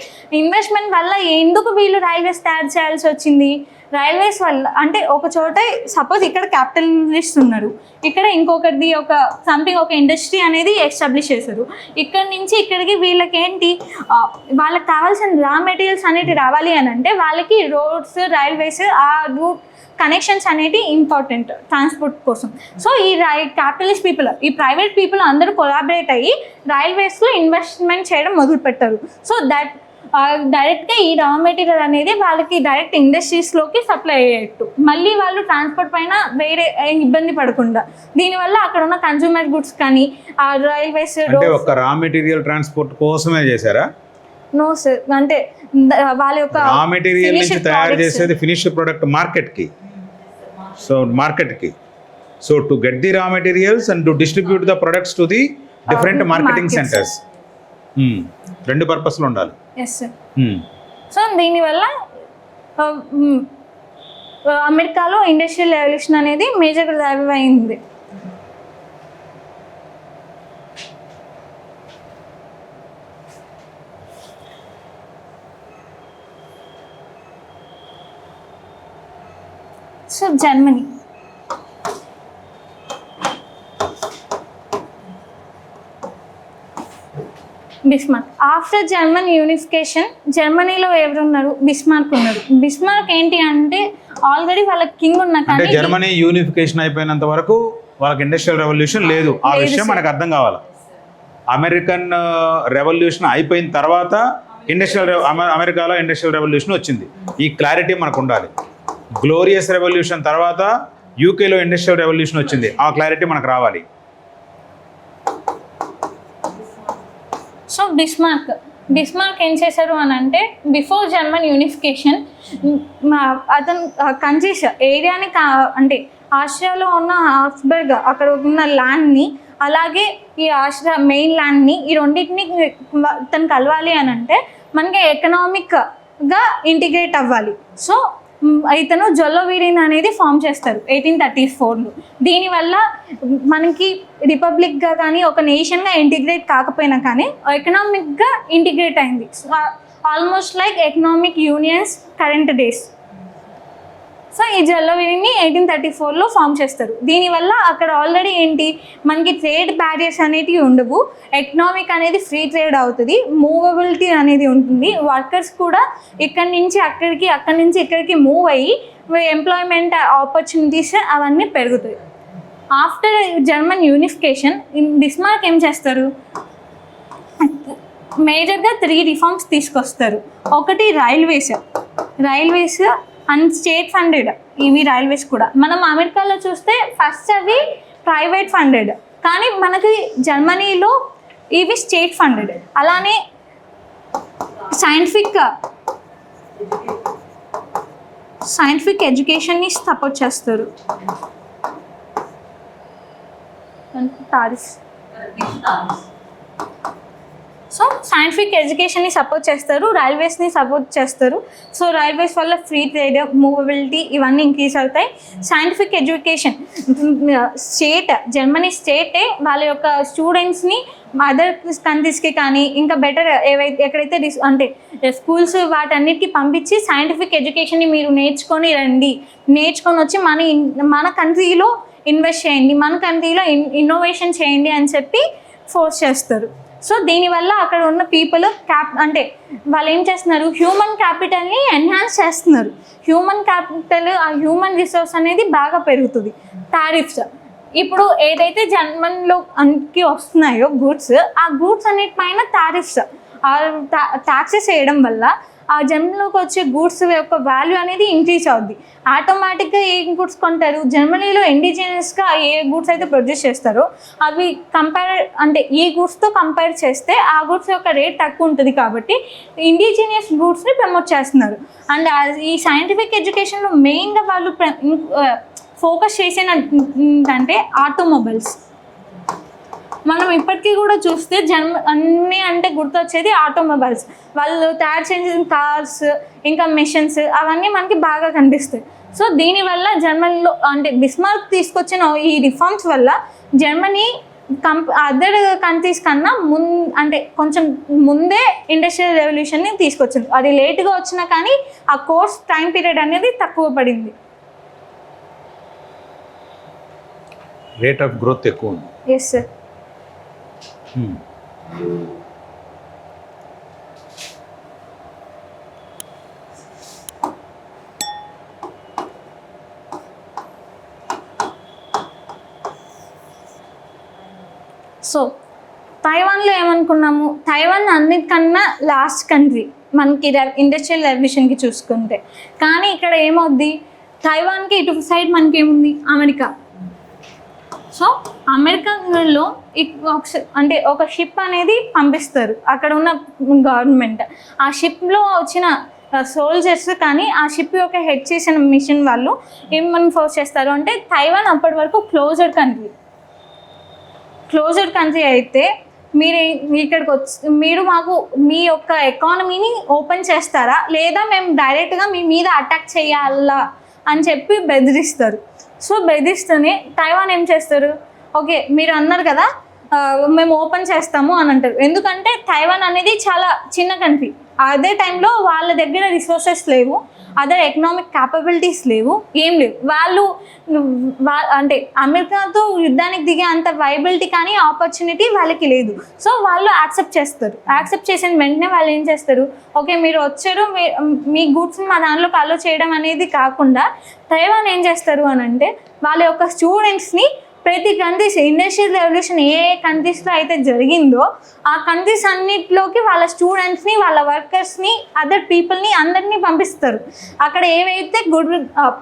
ఇన్వెస్ట్మెంట్ వల్ల ఎందుకు వీళ్ళు రైల్వేస్ తయారు చేయాల్సి వచ్చింది? రైల్వేస్ వల్ల అంటే ఒక చోట సపోజ్ ఇక్కడ క్యాపిటలిస్ట్ ఉన్నారు, ఇక్కడ ఇంకొకటి ఒక ఇండస్ట్రీ అనేది ఎస్టాబ్లిష్ చేశారు. ఇక్కడ నుంచి ఇక్కడికి వీళ్ళకి ఏంటి, వాళ్ళకి కావాల్సిన రా మెటీరియల్స్ అనేవి రావాలి అని అంటే వాళ్ళకి రోడ్స్, రైల్వేస్, ఆ రూట్ కనెక్షన్స్ అనేవి ఇంపార్టెంట్ ట్రాన్స్పోర్ట్ కోసం. సో ఈ క్యాపిటలిస్ట్ పీపుల్, ఈ ప్రైవేట్ పీపుల్ అందరూ కొలాబరేట్ అయ్యి రైల్వేస్లో ఇన్వెస్ట్మెంట్ చేయడం మొదలుపెట్టారు. సో దట్ డైరెక్ట్గా ఈ రా మెటీరియల్ అనేది వాళ్ళకి డైరెక్ట్ ఇండస్ట్రీస్లోకి సప్లై అయ్యేట్టు, మళ్ళీ వాళ్ళు ట్రాన్స్పోర్ట్ పైన వేరే ఇబ్బంది పడకుండా. దీనివల్ల అక్కడ ఉన్న కన్స్యూమర్ గుడ్స్ కానీ ఆ రైల్వేస్ ఒక రా మెటీరియల్ ట్రాన్స్పోర్ట్ కోసమే చేశారా? నో సార్, అంటే వాళ్ళ యొక్క రా మెటీరియల్ నుంచి తయారు చేసేది ఫినిష్డ్ ప్రొడక్ట్ మార్కెట్కి. సో టు గెట్ ది రా materials and to distribute the products to the different marketing centres, రెండు పర్పస్లు ఉండాలి. Yes sir. సో దీనివల్ల అమెరికాలో ఇండస్ట్రియల్ రెవల్యూషన్ అనేది మేజర్గా డ్రైవ్ అయింది. So Germany, Bismarck. After German unification జర్మనీలో ఎవరున్నారు? బిస్మార్క్ ఉన్నారు. బిస్మార్క్ ఏంటి అంటే ఆల్రెడీ వాళ్ళ కింగ్ ఉన్న కానీ జర్మనీ యూనిఫికేషన్ అయిపోయినంత వరకు వాళ్ళకి ఇండస్ట్రియల్ రెవల్యూషన్ లేదు. ఆ విషయం మనకు అర్థం కావాలి. అమెరికన్ రెవల్యూషన్ అయిపోయిన తర్వాత అమెరికాలో ఇండస్ట్రియల్ రెవల్యూషన్ వచ్చింది. ఈ క్లారిటీ మనకు ఉండాలి. గ్లోరియస్ రెవల్యూషన్ తర్వాత యూకేలో ఇండస్ట్రియల్ రెవల్యూషన్ వచ్చింది. ఆ క్లారిటీ మనకు రావాలి. సో బిస్మార్క్ ఏం చేశారు అని అంటే బిఫోర్ జర్మన్ యూనిఫికేషన్ అతను కంట్రీస్ ఏరియాని అంటే ఆస్ట్రియాలో ఉన్న హాబ్స్బర్గ్ అక్కడ ఉన్న ల్యాండ్ని, అలాగే ఈ ఆస్ట్రియా మెయిన్ ల్యాండ్ని, ఈ రెండింటిని తను కలవాలి అని అంటే మనకి ఎకనామిక్గా ఇంటిగ్రేట్ అవ్వాలి. సో ఇతను జొల్లోవీడిన్ అనేది ఫామ్ చేస్తారు 1834లో. దీనివల్ల మనకి రిపబ్లిక్గా కానీ ఒక నేషన్గా ఇంటిగ్రేట్ కాకపోయినా కానీ ఎకనామిక్గా ఇంటిగ్రేట్ అయింది. Almost like economic unions current days. So ఈ జల్లవిడిని 1834లో ఫామ్ చేస్తారు. దీనివల్ల అక్కడ ఆల్రెడీ ఏంటి మనకి ట్రేడ్ బ్యారియర్స్ అనేటివి ఉండవు, ఎకనామిక్ అనేది ఫ్రీ ట్రేడ్ అవుతుంది, మూవబిలిటీ అనేది ఉంటుంది, వర్కర్స్ కూడా ఇక్కడి నుంచి అక్కడికి అక్కడి నుంచి ఇక్కడికి మూవ్ అయ్యి ఎంప్లాయ్మెంట్ ఆపర్చునిటీస్ అవన్నీ పెరుగుతాయి. ఆఫ్టర్ జర్మన్ యూనిఫికేషన్ బిస్మార్క్ ఏం చేస్తారు, మేజర్గా 3 రిఫార్మ్స్ తీసుకొస్తారు. ఒకటి రైల్వేస్ అండ్ స్టేట్ ఫండెడ్, ఇవి రైల్వేస్ కూడా. మనం అమెరికాలో చూస్తే ఫస్ట్ అవి ప్రైవేట్ ఫండెడ్, కానీ మనకి జర్మనీలో ఇవి స్టేట్ ఫండెడ్. అలానే సైంటిఫిక్ ఎడ్యుకేషన్ని సపోర్ట్ చేస్తారు. సో సైంటిఫిక్ ఎడ్యుకేషన్ని సపోర్ట్ చేస్తారు, రైల్వేస్ని సపోర్ట్ చేస్తారు. సో రైల్వేస్ వల్ల ఫ్రీ ట్రేడ్, మూవబిలిటీ ఇవన్నీ ఇంక్రీజ్ అవుతాయి. సైంటిఫిక్ ఎడ్యుకేషన్ జర్మనీ స్టేటే వాళ్ళ యొక్క స్టూడెంట్స్ని అదర్ కంట్రీస్కి కానీ ఇంకా బెటర్ ఎక్కడైతే అంటే స్కూల్స్ వాటన్నిటికీ పంపించి సైంటిఫిక్ ఎడ్యుకేషన్ని మీరు నేర్చుకొని వచ్చి మన కంట్రీలో ఇన్వెస్ట్ చేయండి, మన కంట్రీలో ఇన్నోవేషన్ చేయండి అని చెప్పి ఫోర్స్ చేస్తారు. సో దీనివల్ల అక్కడ ఉన్న పీపుల్ అంటే వాళ్ళు ఏం చేస్తున్నారు, హ్యూమన్ క్యాపిటల్ని ఎన్హాన్స్ చేస్తున్నారు. హ్యూమన్ క్యాపిటల్, ఆ హ్యూమన్ రిసోర్స్ అనేది బాగా పెరుగుతుంది. టారిఫ్స్ ఇప్పుడు ఏదైతే జర్మన్లో అన్నికి వస్తున్నాయో గూడ్స్, ఆ గూడ్స్ అన్నిటిపైన టారిఫ్స్ ట్యాక్సెస్ వేయడం వల్ల ఆ జర్మనీలోకి వచ్చే గూడ్స్ యొక్క వాల్యూ అనేది ఇంక్రీజ్ అవుద్ది. ఆటోమేటిక్గా ఏ గూడ్స్ కొంటారు, జర్మనీలో ఇండిజినియస్గా ఏ గూడ్స్ అయితే ప్రొడ్యూస్ చేస్తారో అవి ఈ గూడ్స్తో కంపేర్ చేస్తే ఆ గూడ్స్ యొక్క రేట్ తక్కువ ఉంటుంది కాబట్టి ఇండిజినియస్ గూడ్స్ని ప్రమోట్ చేస్తున్నారు. అండ్ ఈ సైంటిఫిక్ ఎడ్యుకేషన్లో మెయిన్గా వాళ్ళు ఫోకస్ చేసేదంటే ఆటోమొబైల్స్. మనం ఇప్పటికీ కూడా చూస్తే అన్నీ అంటే గుర్తొచ్చేది ఆటోమొబైల్స్. వాళ్ళు తయారు చేసిన కార్స్ ఇంకా మెషిన్స్ అవన్నీ మనకి బాగా కనిపిస్తాయి. సో దీనివల్ల జర్మనీలో అంటే బిస్మార్క్ తీసుకొచ్చిన ఈ రిఫార్మ్స్ వల్ల జర్మనీ అదర్ కంట్రీస్ కన్నా కొంచెం ముందే ఇండస్ట్రియల్ రెవల్యూషన్ని తీసుకొచ్చింది. అది లేట్గా వచ్చినా కానీ ఆ కోర్స్ టైం పీరియడ్ అనేది తక్కువ పడింది. రేట్ ఆఫ్ గ్రోత్ ఎక్కువ ఉంది. Yes sir. సో తైవాన్లో ఏమనుకున్నాము, తైవాన్ అన్నిటికన్నా లాస్ట్ కంట్రీ మనకి ఇండస్ట్రియల్ రెవల్యూషన్కి చూసుకుంటే. కానీ ఇక్కడ ఏమవుద్ది, తైవాన్కి ఇటు సైడ్ మనకి ఏముంది, అమెరికా. సో అమెరికాలో అంటే ఒక షిప్ అనేది పంపిస్తారు అక్కడ ఉన్న గవర్నమెంట్. ఆ షిప్లో వచ్చిన సోల్జర్స్ కానీ ఆ షిప్ యొక్క హెడ్ చేసిన మిషన్ వాళ్ళు ఏమని ఫోర్స్ చేస్తారు అంటే, తైవాన్ అప్పటి వరకు క్లోజ్డ్ కంట్రీ అయితే మీరు మాకు మీ యొక్క ఎకానమీని ఓపెన్ చేస్తారా, లేదా మేము డైరెక్ట్గా మీ మీద అటాక్ చేయాలా అని చెప్పి బెదిరిస్తారు. సో బెదిరిస్తూనే తైవాన్ ఏం చేస్తారు, ఓకే మీరు అన్నారు కదా మేము ఓపెన్ చేస్తాము అని అంటారు. ఎందుకంటే తైవాన్ అనేది చాలా చిన్న కంట్రీ, అదే టైంలో వాళ్ళ దగ్గర రిసోర్సెస్ లేవు, అదర్ ఎకనామిక్ క్యాపబిలిటీస్ లేవు, ఏం లేవు. వాళ్ళు అంటే అమెరికాతో యుద్ధానికి దిగే అంత వైబిలిటీ కానీ ఆపర్చునిటీ వాళ్ళకి లేదు. సో వాళ్ళు యాక్సెప్ట్ చేసిన వెంటనే వాళ్ళు ఏం చేస్తారు, ఓకే మీరు వచ్చారు, మీ గూడ్స్ని మా దాంట్లోకి అలో చేయడం అనేది కాకుండా తైవాన్ ఏం చేస్తారు అని అంటే, వాళ్ళ యొక్క స్టూడెంట్స్ని ప్రతి కంట్రీస్ ఇండస్ట్రియల్ రెవల్యూషన్ ఏ కంట్రీస్లో అయితే జరిగిందో ఆ కంట్రీస్ అన్నిటిలోకి వాళ్ళ స్టూడెంట్స్ని, వాళ్ళ వర్కర్స్ని, అదర్ పీపుల్ని అందరినీ పంపిస్తారు. అక్కడ ఏవైతే గుడ్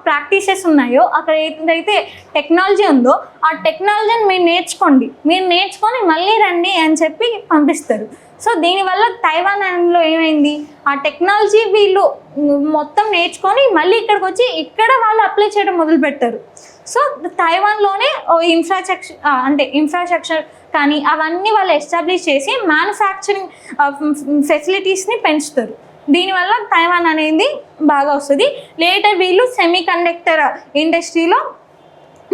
ప్రాక్టీసెస్ ఉన్నాయో, అక్కడ ఏదైతే టెక్నాలజీ ఉందో ఆ టెక్నాలజీని మీరు నేర్చుకొని మళ్ళీ రండి అని చెప్పి పంపిస్తారు. సో దీనివల్ల తైవాన్లో ఏమైంది, ఆ టెక్నాలజీ వీళ్ళు మొత్తం నేర్చుకొని మళ్ళీ ఇక్కడికి వచ్చి ఇక్కడ వాళ్ళు అప్లై చేయడం మొదలుపెట్టారు. సో తైవాన్లోనే ఇన్ఫ్రాస్ట్రక్చర్ కానీ అవన్నీ వాళ్ళు ఎస్టాబ్లిష్ చేసి మ్యానుఫ్యాక్చరింగ్ ఫెసిలిటీస్ని పెంచుతారు. దీనివల్ల తైవాన్ అనేది బాగా వస్తుంది. లేటర్ వీళ్ళు సెమీకండక్టర్ ఇండస్ట్రీలో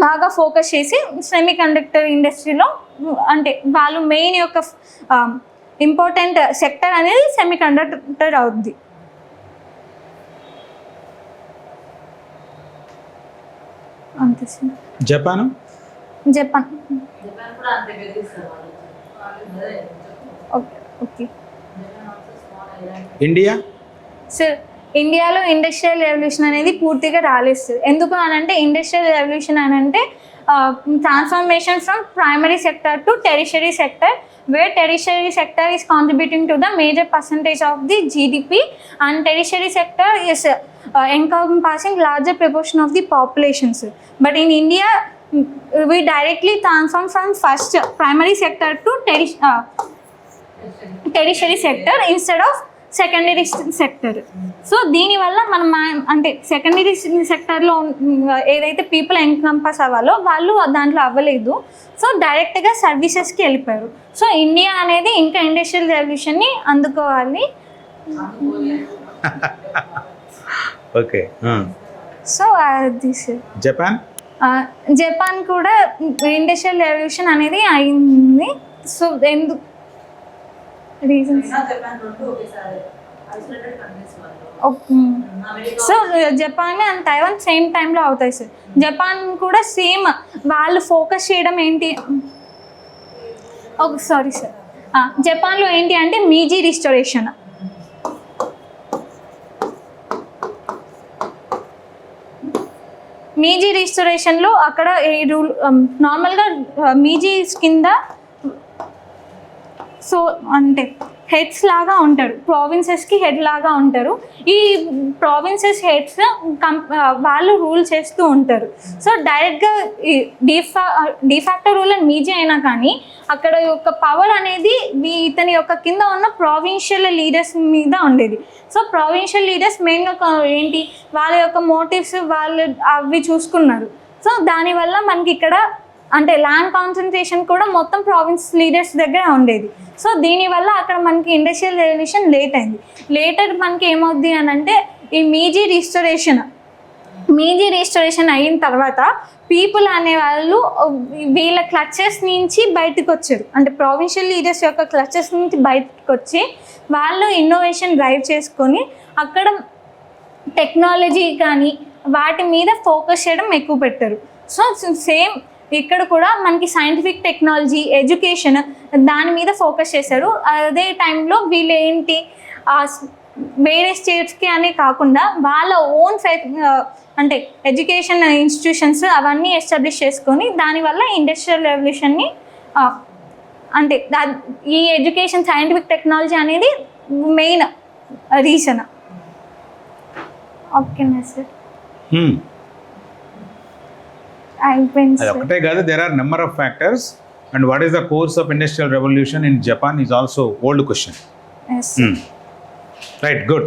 బాగా ఫోకస్ చేసి సెమీకండక్టర్ ఇండస్ట్రీలో అంటే వాళ్ళు మెయిన్ యొక్క ఇంపార్టెంట్ సెక్టర్ అనేది సెమీకండక్టర్ అవుద్ది. అంతే sir. Japan Japan. Okay okay India sir. ఇండియాలో ఇండస్ట్రియల్ రెవల్యూషన్ అనేది పూర్తిగా రాలేదు సార్. ఎందుకు అని అంటే ఇండస్ట్రియల్ రెవల్యూషన్ అని అంటే transformation from primary sector to tertiary sector, where tertiary sector is contributing to the major percentage of the GDP and tertiary sector is encompassing larger proportion of the populations. But in India, we directly transform from first primary sector to tertiary sector instead of secondary sector. So దీనివల్ల మనం అంటే secondary సెక్టర్లో ఏదైతే people encompass అవ్వాలో వాళ్ళు దాంట్లో అవ్వలేదు. So డైరెక్ట్గా సర్వీసెస్కి వెళ్ళిపోయారు. సో ఇండియా అనేది ఇంకా ఇండస్ట్రియల్ రెవల్యూషన్ని అందుకోవాలి. ఓకే. సో అది జపాన్ జపాన్ కూడా ఇండస్ట్రియల్ రెవల్యూషన్ అనేది అయింది. సో ఎందుకు reasons? So Japan and Taiwan same టైంలో అవుతాయి సార్. జపాన్ కూడా సేమ్ వాళ్ళు ఫోకస్ చేయడం ఏంటి, ఓకే సారీ సార్, జపాన్లో ఏంటి అంటే మీజీ రిస్టోరేషన్. మీజీ రిస్టోరేషన్లో అక్కడ ఈ రూల్ నార్మల్గా మీజీస్ కింద సో అంటే హెడ్స్ లాగా ఉంటారు, ప్రావిన్సెస్కి హెడ్ లాగా ఉంటారు. ఈ ప్రావిన్సెస్ హెడ్స్ వాళ్ళు రూల్ చేస్తూ ఉంటారు. సో డైరెక్ట్గా డిఫాక్టో రూలర్ మీజీ అయినా కానీ అక్కడ యొక్క పవర్ అనేది ఇతని యొక్క కింద ఉన్న ప్రావిన్షియల్ లీడర్స్ మీద ఉండేది. సో ప్రావిన్షియల్ లీడర్స్ మెయిన్గా ఏంటి వాళ్ళ యొక్క మోటివ్స్ వాళ్ళు అవి చూసుకున్నారు. సో దానివల్ల మనకి ఇక్కడ అంటే ల్యాండ్ కాన్సన్ట్రేషన్ కూడా మొత్తం ప్రావిన్స్ లీడర్స్ దగ్గర ఉండేది. సో దీనివల్ల అక్కడ మనకి ఇండస్ట్రియల్ రెవల్యూషన్ లేట్ అయింది. లేటర్ మనకి ఏమవుద్ది అని అంటే ఈ మీజీ రిస్టోరేషన్ అయిన తర్వాత పీపుల్ అనేవాళ్ళు వీళ్ళ క్లచెస్ నుంచి బయటకు వచ్చారు. అంటే ప్రావిన్షియల్ లీడర్స్ యొక్క క్లచెస్ నుంచి బయటకు వచ్చి వాళ్ళు ఇన్నోవేషన్ డ్రైవ్ చేసుకొని అక్కడ టెక్నాలజీ కానీ వాటి మీద ఫోకస్ చేయడం ఎక్కువ పెట్టారు. సో సేమ్ ఇక్కడ కూడా మనకి సైంటిఫిక్ టెక్నాలజీ, ఎడ్యుకేషన్ దాని మీద ఫోకస్ చేశారు. అదే టైంలో వీళ్ళు ఏంటి వేరే స్టేట్స్కి అనే కాకుండా వాళ్ళ ఓన్ అంటే ఎడ్యుకేషన్ ఇన్స్టిట్యూషన్స్ అవన్నీ ఎస్టాబ్లిష్ చేసుకొని దానివల్ల ఇండస్ట్రియల్ రెవల్యూషన్ని అంటే ఈ ఎడ్యుకేషన్ సైంటిఫిక్ టెక్నాలజీ అనేది మెయిన్ రీజన్. ఓకేనా సార్? అది ఒకటే కాదు, there are number of factors and what is the course of industrial revolution in Japan is also old question. Yes. Right, good.